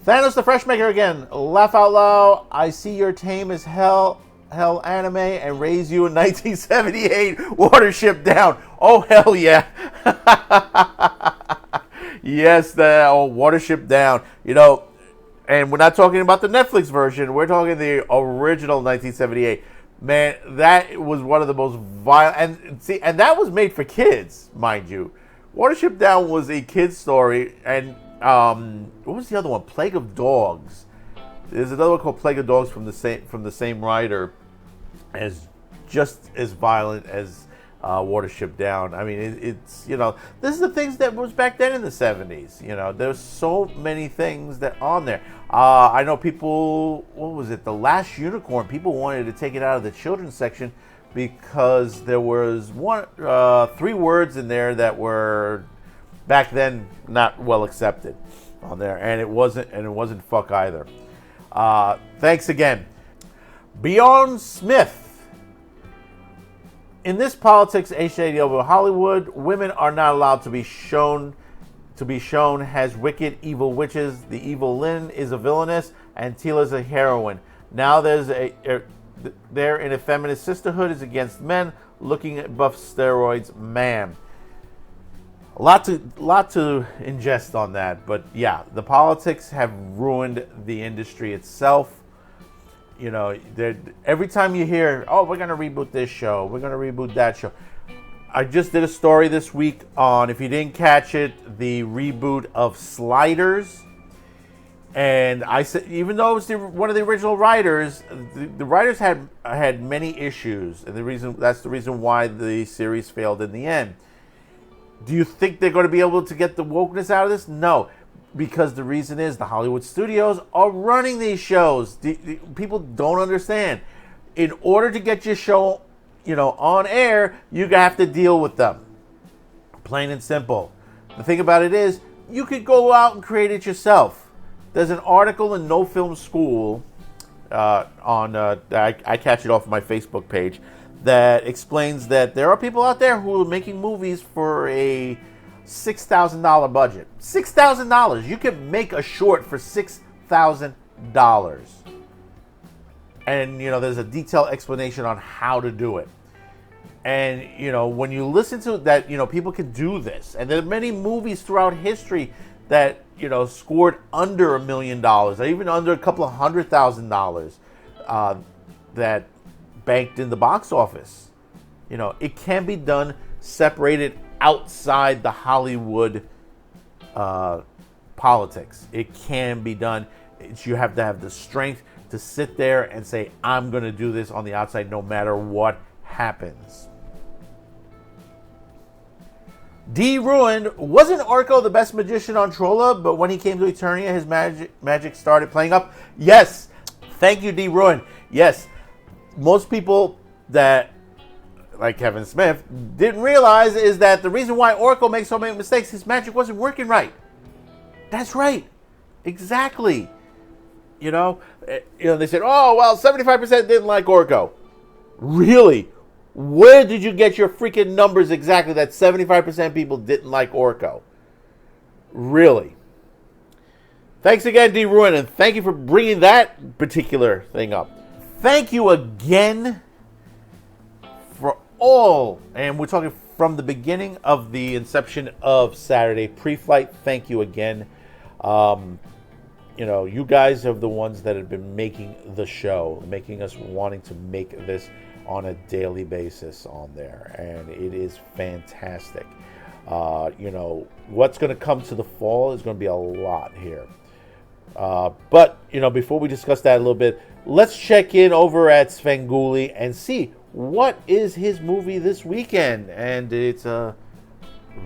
Thanos the Freshmaker again. Laugh out loud. I see your tame as hell anime and raise you in 1978. Watership Down. Oh, hell yeah. Yes, Watership Down. And we're not talking about the Netflix version. We're talking the original 1978. Man, that was one of the most violent, and that was made for kids, mind you. Watership Down was a kid's story, and what was the other one? Plague of Dogs. There's another one called Plague of Dogs from the same writer, as just as violent as Watership Down. I mean, it's, this is the things that was back then in the 70s. There's so many things that on there. I know people, what was it, The Last Unicorn, people wanted to take it out of the children's section because there was 3 words in there that were back then not well accepted on there, and it wasn't fuck either. Thanks again. Beyond Smith. In this politics age over Hollywood, women are not allowed to be shown as wicked, evil witches. The evil Lynn is a villainess, and Teela's a heroine. Now they're in a feminist sisterhood is against men looking at buff steroids. Man, a lot to ingest on that. But yeah, the politics have ruined the industry itself. Every time you hear, oh, we're going to reboot this show, we're going to reboot that show. I just did a story this week on, if you didn't catch it, the reboot of Sliders. And I said, even though it was one of the original writers, the writers had many issues. And that's the reason why the series failed in the end. Do you think they're going to be able to get the wokeness out of this? No. Because the reason is the Hollywood studios are running these shows. People don't understand. In order to get your show, on air, you have to deal with them. Plain and simple. The thing about it is, you could go out and create it yourself. There's an article in No Film School I catch it off my Facebook page that explains that there are people out there who are making movies for a $6,000 budget. $6,000. You can make a short for $6,000. And, there's a detailed explanation on how to do it. And, when you listen to that, people can do this. And there are many movies throughout history that, scored under $1 million, or even under a couple of $100,000 that banked in the box office. It can be done separated outside the Hollywood politics. It can be done. You have to have the strength to sit there and say, I'm going to do this on the outside no matter what happens. D ruined. Wasn't Orko the best magician on Trolla, but when he came to Eternia, his magic started playing up? Yes. Thank you, D ruined. Yes. Most people that, like Kevin Smith, didn't realize is that the reason why Orko makes so many mistakes, his magic wasn't working right. That's right. Exactly. They said, oh, well, 75% didn't like Orko. Really? Where did you get your freaking numbers exactly that 75% people didn't like Orko? Really? Thanks again, D Ruin, and thank you for bringing that particular thing up. Thank you again for all, and we're talking from the beginning of the inception of Saturday Preflight. Thank you again. You guys are the ones that have been making the show, making us wanting to make this on a daily basis on there, and it is fantastic. What's going to come to the fall is going to be a lot here. But before we discuss that a little bit, let's check in over at Svengoolie and see what is his movie this weekend, and it's a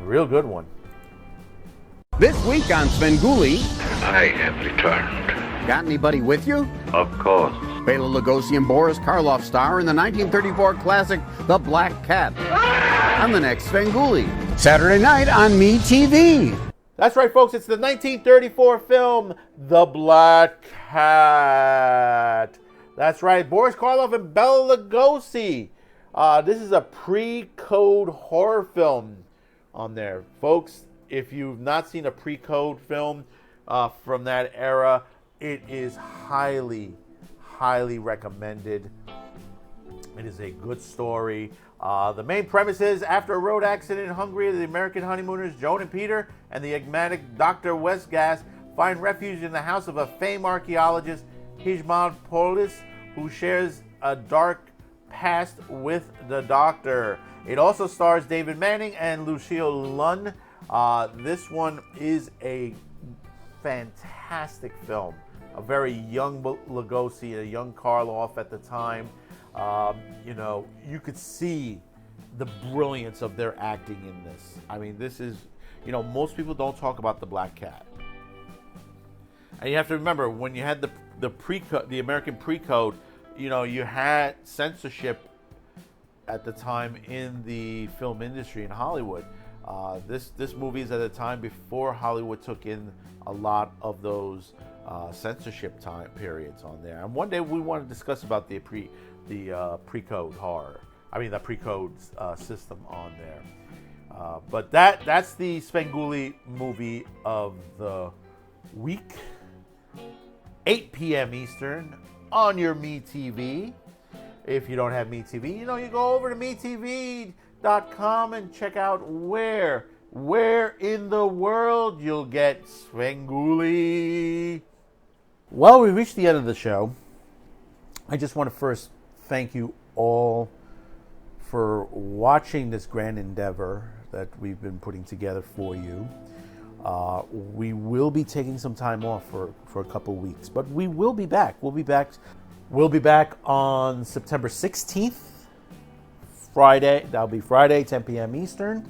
real good one. This week on Svengoolie, I have returned. got anybody with you? Of course. Bela Lugosi and Boris Karloff star in the 1934 classic The Black Cat on the next Svengoolie. Saturday night on MeTV. That's right, folks. It's the 1934 film, The Black Cat. That's right. Boris Karloff and Bela Lugosi. This is a pre-code horror film on there. Folks, if you've not seen a pre-code film from that era, it is highly, highly recommended. It is a good story. The main premise is, after a road accident in Hungary, the American honeymooners Joan and Peter and the enigmatic Dr. Westgas find refuge in the house of a famed archaeologist, Hijman Polis, who shares a dark past with the doctor. It also stars David Manning and Lucille Lund. This one is a fantastic film. A very young Lugosi, a young Karloff at the time. You could see the brilliance of their acting in this. I mean, this is, most people don't talk about the Black Cat. And you have to remember, when you had the American pre-code, you had censorship at the time in the film industry in Hollywood. This movie is at a time before Hollywood took in a lot of those censorship time periods on there. And one day we want to discuss about the pre-code horror. I mean, the pre-code system on there. But that's the Svengoolie movie of the week. 8 p.m. Eastern on your MeTV. If you don't have MeTV, you go over to MeTV.com and check out where in the world you'll get Svengoolie. Well, we reached the end of the show. I just want to first thank you all for watching this grand endeavor that we've been putting together for you. We will be taking some time off for a couple weeks, but we will be back. We'll be back on September 16th, Friday. That'll be Friday, 10 p.m. Eastern.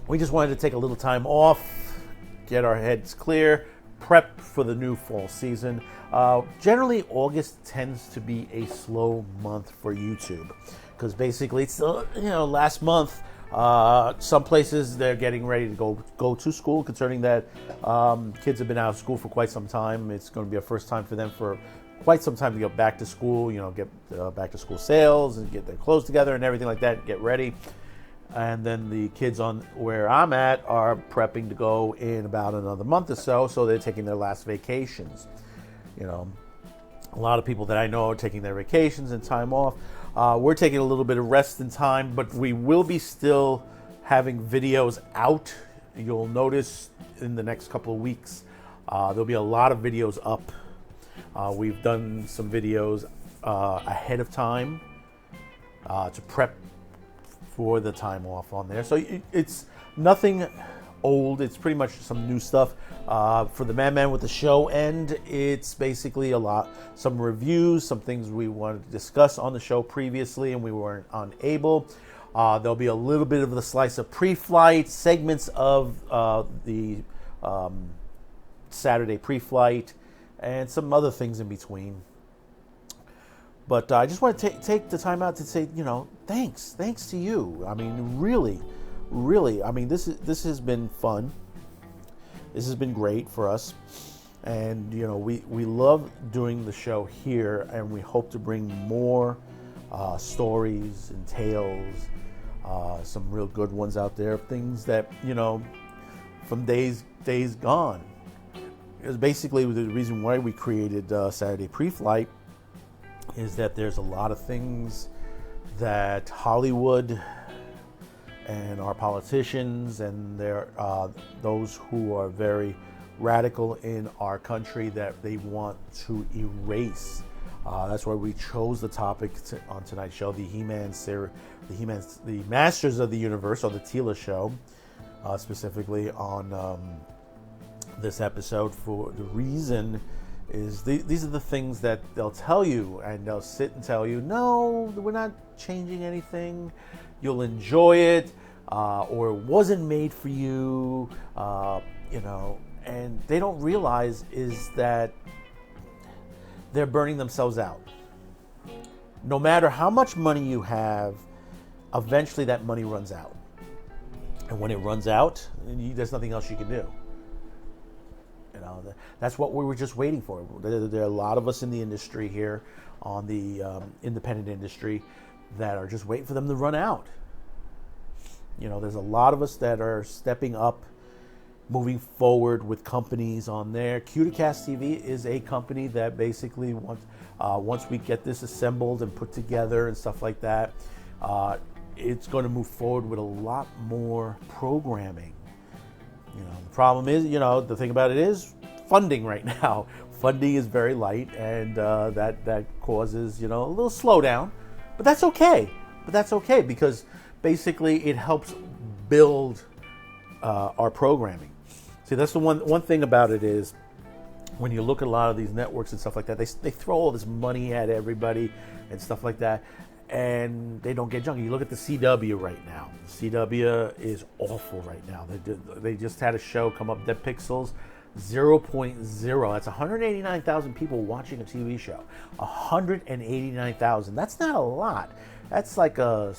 We just wanted to take a little time off, get our heads clear, prep for the new fall season. Generally, August tends to be a slow month for YouTube because basically it's last month. Some places they're getting ready to go to school, concerning that kids have been out of school for quite some time. It's going to be a first time for them for quite some time to go back to school, get back to school sales and get their clothes together and everything like that, get ready. And then the kids on where I'm at are prepping to go in about another month or so they're taking their last vacations. A lot of people that I know are taking their vacations and time off. We're taking a little bit of rest and time, but we will be still having videos out. You'll notice in the next couple of weeks, there'll be a lot of videos up. We've done some videos ahead of time to prep for the time off on there. So it's nothing old. It's pretty much some new stuff. For the Man with the Show end, it's basically some reviews, some things we wanted to discuss on the show previously and we weren't unable. There'll be a little bit of the slice of pre-flight, segments of the Saturday Preflight, and some other things in between. But I just want to take the time out to say, thanks to you. I mean, really. I mean, this has been fun. This has been great for us, and we love doing the show here, and we hope to bring more stories and tales, some real good ones out there, things that from days gone. Because basically the reason why we created Saturday Preflight is that there's a lot of things that Hollywood and our politicians and those who are very radical in our country that they want to erase. That's why we chose the topic on tonight's show, the Masters of the Universe, or the Teela show, specifically on this episode. For the reason is these are the things that they'll tell you, and they'll sit and tell you, no, we're not changing anything. You'll enjoy it, or it wasn't made for you, and they don't realize is that they're burning themselves out. No matter how much money you have, eventually that money runs out. And when it runs out, there's nothing else you can do. That's what we were just waiting for. There are a lot of us in the industry here, on the independent industry, that are just waiting for them to run out. There's a lot of us that are stepping up, moving forward with companies on there. Cuticast TV is a company that basically once we get this assembled and put together and stuff like that, it's going to move forward with a lot more programming. The problem is, the thing about it is funding right now. Funding is very light, and that causes, a little slowdown. But that's okay. Because basically it helps build our programming. See, that's the one thing about it is, when you look at a lot of these networks and stuff like that, they throw all this money at everybody and stuff like that. and they don't get junk. You look at the CW right now. CW is awful right now. They just had a show come up, Dead Pixels 0.0. That's 189,000 people watching a TV show. 189,000. That's not a lot. That's like a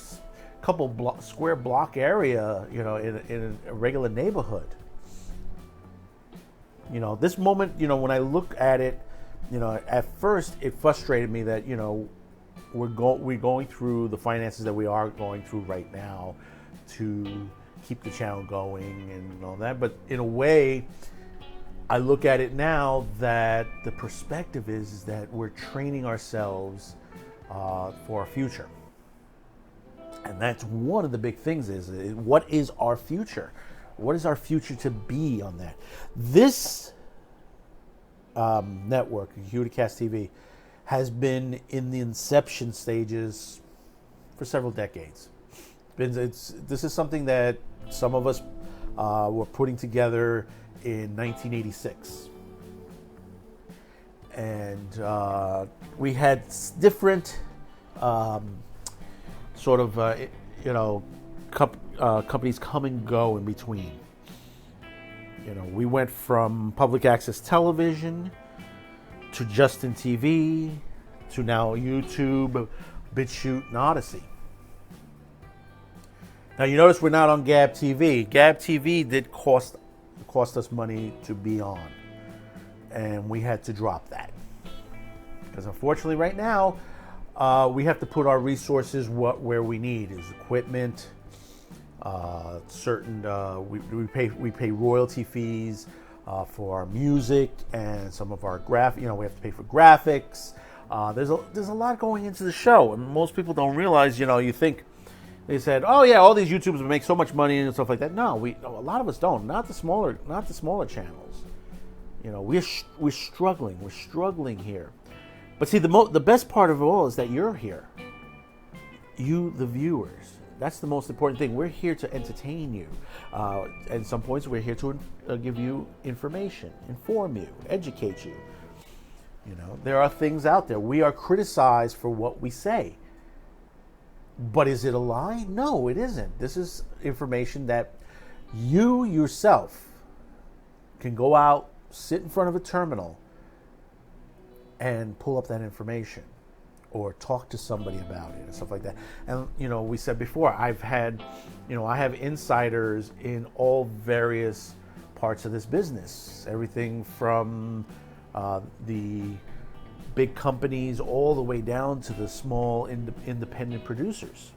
couple square block area, in a regular neighborhood. This moment, when I look at it, at first it frustrated me that, we're going through the finances that we are going through right now to keep the channel going and all that. But in a way, I look at it now that the perspective is that we're training ourselves for our future. And that's one of the big things is what is our future? What is our future to be on that? This network, ODYSEE TV, has been in the inception stages for several decades. This is something that some of us were putting together in 1986. And we had different companies come and go in between. We went from public access television to Justin TV to now YouTube, BitChute, and ODYSEE. Now you notice we're not on Gab TV. Gab TV did cost us money to be on, and we had to drop that because unfortunately right now we have to put our resources where we need is equipment. We pay royalty fees for our music and some of our we have to pay for graphics. There's a lot going into the show, and most people don't realize. You think they said, "Oh yeah, all these YouTubers make so much money and stuff like that." No, a lot of us don't. Not the smaller channels. We're struggling. We're struggling here. But see, the best part of it all is that you're here. You, the viewers. That's the most important thing. We're here to entertain you. At some points, we're here to give you information, inform you, educate you. There are things out there. We are criticized for what we say. But is it a lie? No, it isn't. This is information that you yourself can go out, sit in front of a terminal, and pull up that information. Or talk to somebody about it and stuff like that. And we said before, I have insiders in all various parts of this business. Everything from the big companies all the way down to the small independent producers.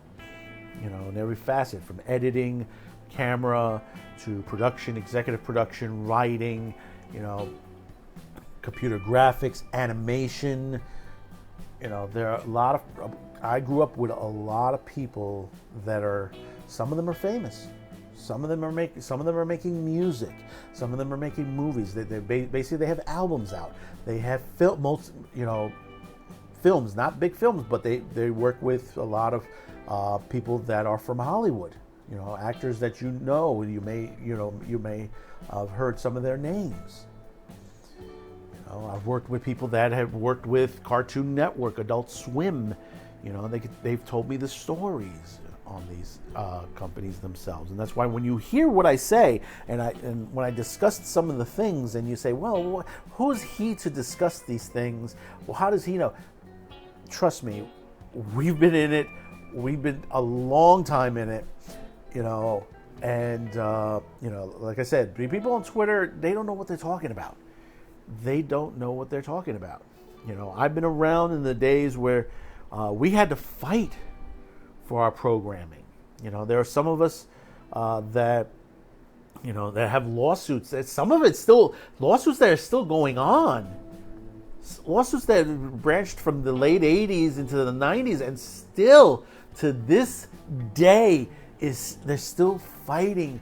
In every facet, from editing, camera to production, executive production, writing, computer graphics, animation. There are a lot of. I grew up with a lot of people that are. Some of them are famous. Some of them are making music. Some of them are making movies. They basically have albums out. They have films, not big films, but they work with a lot of people that are from Hollywood. Actors that you may have heard some of their names. I've worked with people that have worked with Cartoon Network, Adult Swim. They've told me the stories on these companies themselves, and that's why when you hear what I say, and when I discussed some of the things, and you say, "Well, who's he to discuss these things? Well, how does he know?" Trust me, we've been in it. We've been a long time in it, and like I said, people on Twitter, they don't know what they're talking about. They don't know what they're talking about. I've been around in the days where we had to fight for our programming. There are some of us that have lawsuits. Some of it's still lawsuits that are still going on. Lawsuits that branched from the late 80s into the 90s, and still to this day they're still fighting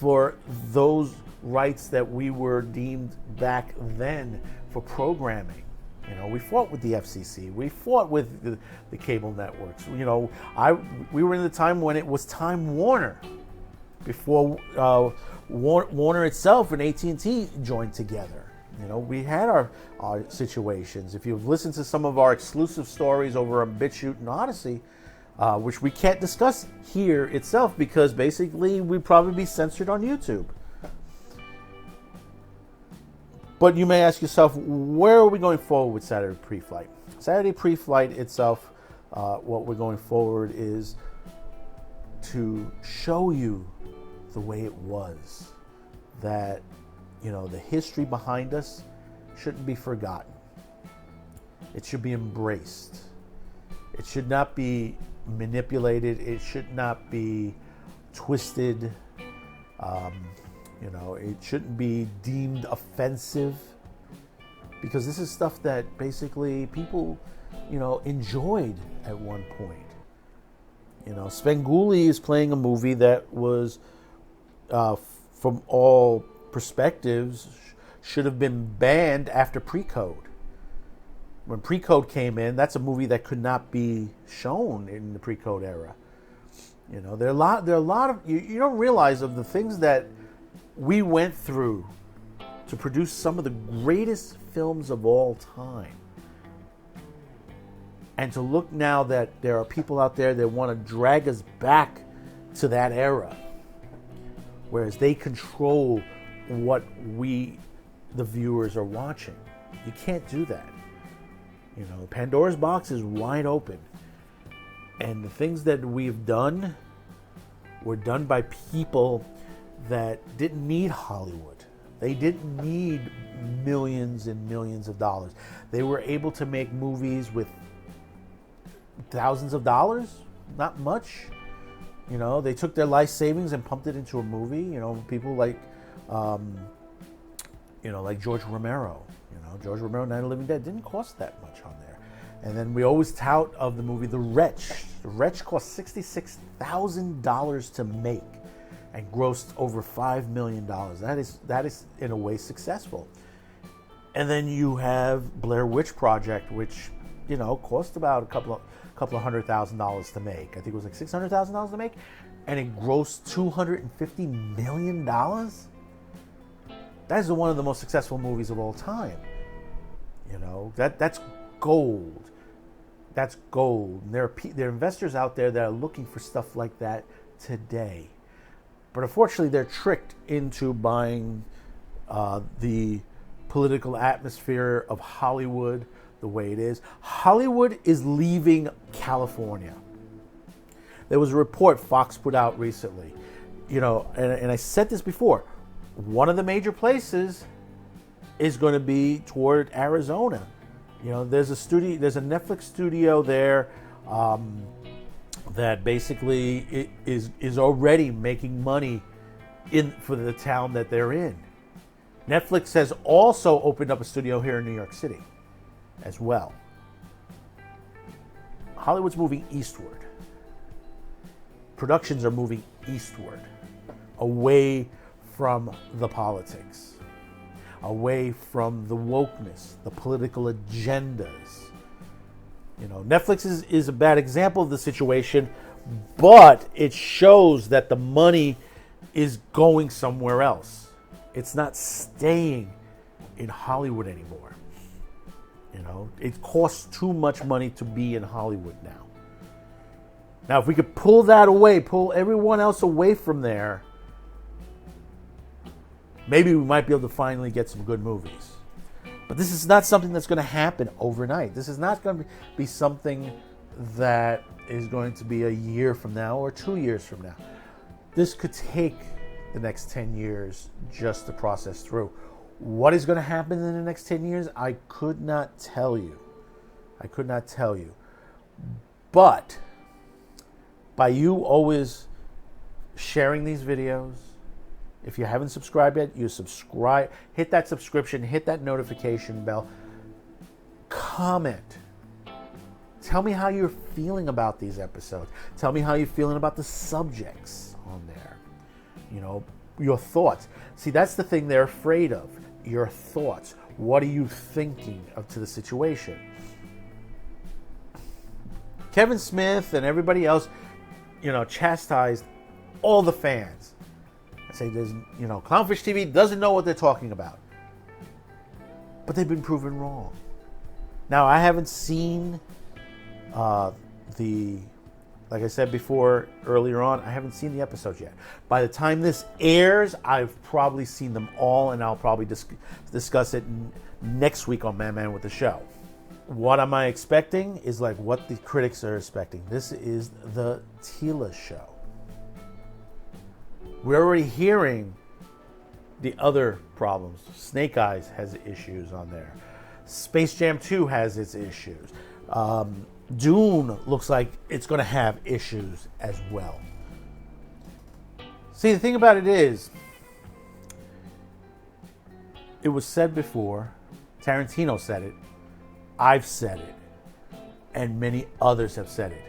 for those rights that we were deemed back then for programming. We fought with the FCC. We fought with the cable networks. We were in the time when it was Time Warner, before Warner itself and AT&T joined together. You know, we had our situations. If you've listened to some of our exclusive stories over on BitChute and Odyssey, which we can't discuss here itself because basically we'd probably be censored on YouTube. But you may ask yourself, where are we going forward with Saturday Preflight? Saturday Preflight itself, what we're going forward is to show you the way it was. That, you know, the history behind us shouldn't be forgotten. It should be embraced. It should not be manipulated. It should not be twisted. You know, it shouldn't be deemed offensive, because this is stuff that basically people, you know, enjoyed at one point. You know, Svengoolie is playing a movie that was, from all perspectives, should have been banned after Pre-Code. When Pre-Code came in, that's a movie that could not be shown in the Pre-Code era. You know, there are a lot of you don't realize of the things that we went through to produce some of the greatest films of all time. And to look now that there are people out there that want to drag us back to that era, whereas they control what we, the viewers, are watching. You can't do that. You know, Pandora's box is wide open. And the things that we've done were done by people that didn't need Hollywood. They didn't need millions and millions of dollars. They were able to make movies with thousands of dollars, not much. You know, they took their life savings and pumped it into a movie. You know, people like, like George Romero. You know, George Romero, Night of the Living Dead didn't cost that much on there. And then we always tout of the movie The Wretch. The Wretch cost $66,000 to make and grossed over $5 million. That is in a way successful. And then you have Blair Witch Project, which, you know, cost about a couple of $100,000 to make. I think it was like $600,000 to make, and it grossed $250 million. That is one of the most successful movies of all time. You know, that's gold. That's gold. And there are investors out there that are looking for stuff like that today. But unfortunately, they're tricked into buying the political atmosphere of Hollywood the way it is. Hollywood is leaving California. There was a report Fox put out recently. You know, and I said this before. One of the major places is going to be toward Arizona. You know, there's a Netflix studio there that basically is already making money for the town that they're in. Netflix has also opened up a studio here in New York City as well. Hollywood's moving eastward. Productions are moving eastward, away from the politics, away from the wokeness, the political agendas. You know, Netflix is a bad example of the situation, but it shows that the money is going somewhere else. It's not staying in Hollywood anymore. You know, it costs too much money to be in Hollywood now. Now, if we could pull that away, pull everyone else away from there, maybe we might be able to finally get some good movies. But this is not something that's going to happen overnight. This is not going to be something that is going to be a year from now or 2 years from now. This could take the next 10 years just to process through. What is going to happen in the next 10 years? I could not tell you. But by you always sharing these videos, if you haven't subscribed yet, you subscribe, hit that subscription, hit that notification bell, comment. Tell me how you're feeling about these episodes. Tell me how you're feeling about the subjects on there. You know, your thoughts. See, that's the thing they're afraid of. Your thoughts. What are you thinking to the situation? Kevin Smith and everybody else, you know, chastised all the fans. I say, there's, you know, Clownfish TV doesn't know what they're talking about. but they've been proven wrong. Now, I haven't seen like I said before earlier on, I haven't seen the episodes yet. By the time this airs, I've probably seen them all, and I'll probably discuss it next week on Man with the Show. What am I expecting is like what the critics are expecting. This is the Teela show. We're already hearing the other problems. Snake Eyes has issues on there. Space Jam 2 has its issues. Dune looks like it's going to have issues as well. See, the thing about it is, it was said before, Tarantino said it, I've said it, and many others have said it.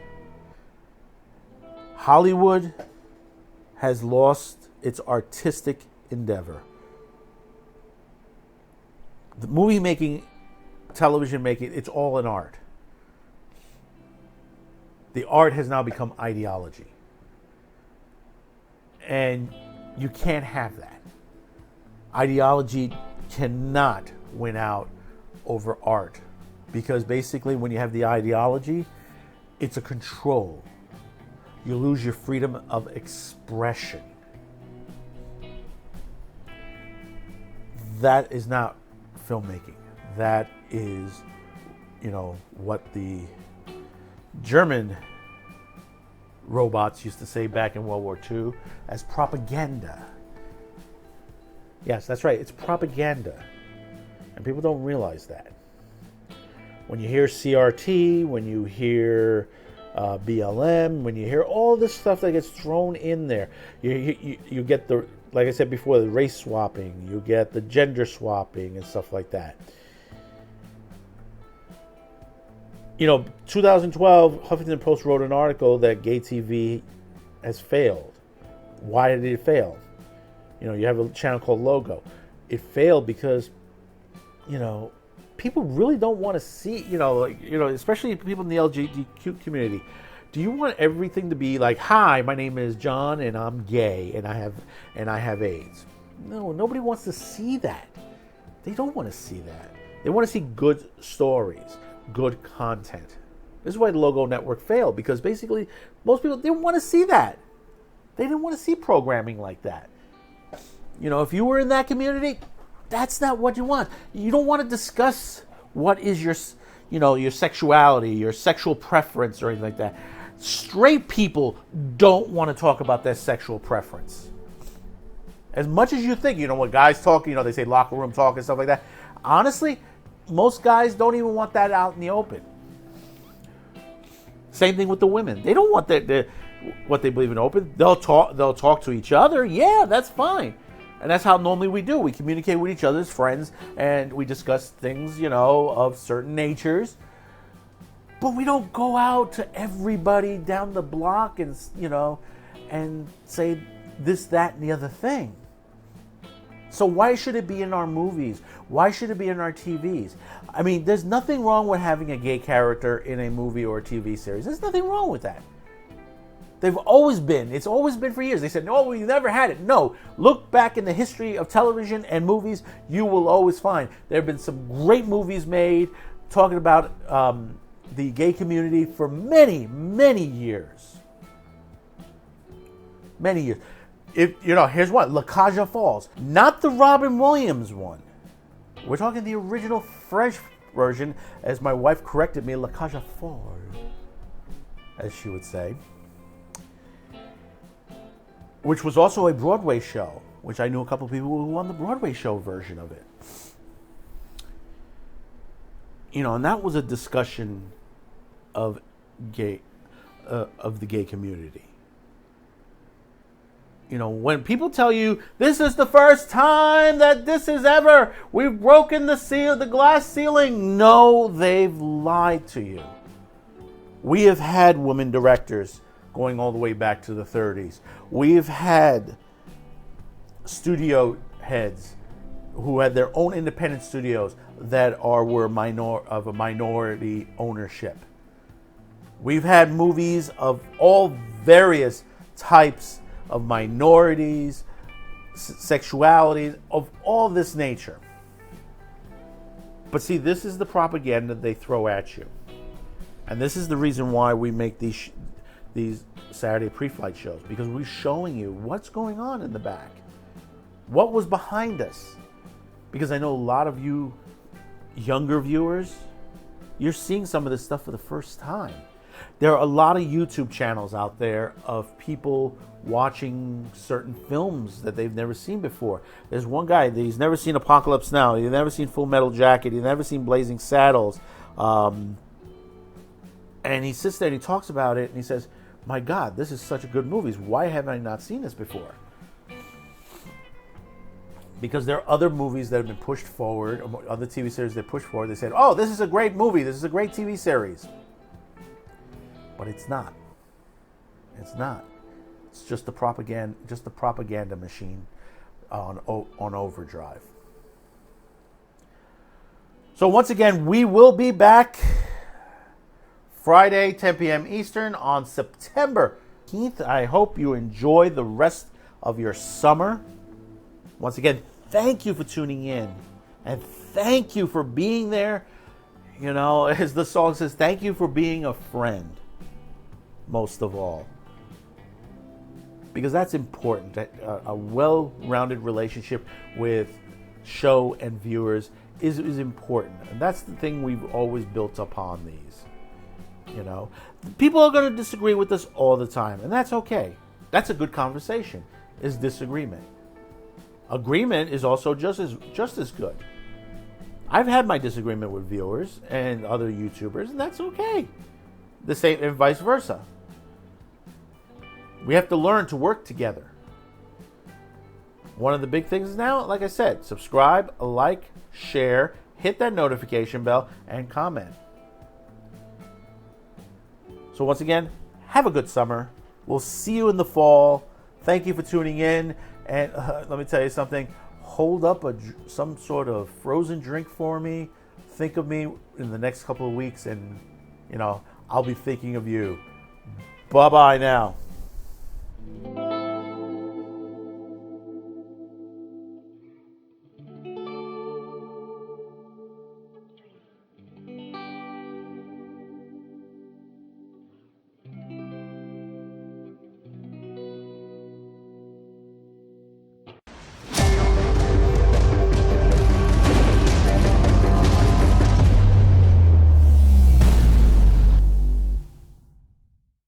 Hollywood has lost its artistic endeavor. The movie making, television making, it's all an art. The art has now become ideology. And you can't have that. Ideology cannot win out over art. Because basically when you have the ideology, it's a control. You lose your freedom of expression. That is not filmmaking. That is, what the German robots used to say back in World War II as propaganda. Yes, that's right. It's propaganda. And people don't realize that. When you hear CRT, when you hear BLM, when you hear all this stuff that gets thrown in there, you get the, like I said before, the race swapping, you get the gender swapping and stuff like that. 2012, Huffington Post wrote an article that gay TV has failed. Why did it fail? You have a channel called Logo. It failed because, people really don't want to see, especially people in the LGBTQ community. Do you want everything to be like, hi, my name is John and I'm gay and I have AIDS? No, nobody wants to see that. They don't want to see that. They want to see good stories, good content. This is why the Logo Network failed, because basically most people didn't want to see that. They didn't want to see programming like that. If you were in that community, that's not what you want. You don't want to discuss what is your sexuality, your sexual preference, or anything like that. Straight people don't want to talk about their sexual preference. As much as you think, what guys talk, they say locker room talk and stuff like that. Honestly, most guys don't even want that out in the open. Same thing with the women. They don't want what they believe in open. They'll talk to each other. Yeah, that's fine. And that's how normally we do. We communicate with each other as friends, and we discuss things, of certain natures. But we don't go out to everybody down the block and, and say this, that, and the other thing. So why should it be in our movies? Why should it be in our TVs? I mean, there's nothing wrong with having a gay character in a movie or a TV series. There's nothing wrong with that. They've always been. It's always been for years. They said, no, we never had it. No. Look back in the history of television and movies, you will always find there have been some great movies made talking about the gay community for many, many years. Many years. Here's one. La Caja Falls. Not the Robin Williams one. We're talking the original French version, as my wife corrected me, La Caja Falls, as she would say. Which was also a Broadway show, which I knew a couple of people who won the Broadway show version of it. And that was a discussion of the gay community. When people tell you, this is the first time that this is ever, we've broken the glass ceiling. No, they've lied to you. We have had women directors going all the way back to the 30s. We've had studio heads who had their own independent studios that were of a minority ownership. We've had movies of all various types of minorities, sexualities, of all this nature. But see, this is the propaganda they throw at you. And this is the reason why we make these Saturday Preflight shows, because we're showing you what's going on in the back. What was behind us. Because I know a lot of you younger viewers, you're seeing some of this stuff for the first time. There are a lot of YouTube channels out there of people watching certain films that they've never seen before. There's one guy, he's never seen Apocalypse Now, he's never seen Full Metal Jacket, he's never seen Blazing Saddles. And he sits there and he talks about it and he says, my God, this is such a good movie. Why haven't I not seen this before? Because there are other movies that have been pushed forward, other TV series that pushed forward. They said, oh, this is a great movie, this is a great TV series. But it's not. It's not. It's just the propaganda machine on overdrive. So once again, we will be back Friday, 10 p.m. Eastern on September 18th. I hope you enjoy the rest of your summer. Once again, thank you for tuning in. And thank you for being there. You know, as the song says, thank you for being a friend. Most of all. Because that's important. A well-rounded relationship with show and viewers is important. And that's the thing we've always built upon these. You know, people are going to disagree with us all the time, and that's okay. That's a good conversation, is disagreement. Agreement is also just as good. I've had my disagreement with viewers and other YouTubers, and that's okay. The same and vice versa. We have to learn to work together. One of the big things now, like I said, subscribe, like, share, hit that notification bell, and comment. So once again, have a good summer. We'll see you in the fall. Thank you for tuning in. And let me tell you something. Hold up some sort of frozen drink for me. Think of me in the next couple of weeks, and, you know, I'll be thinking of you. Bye-bye now.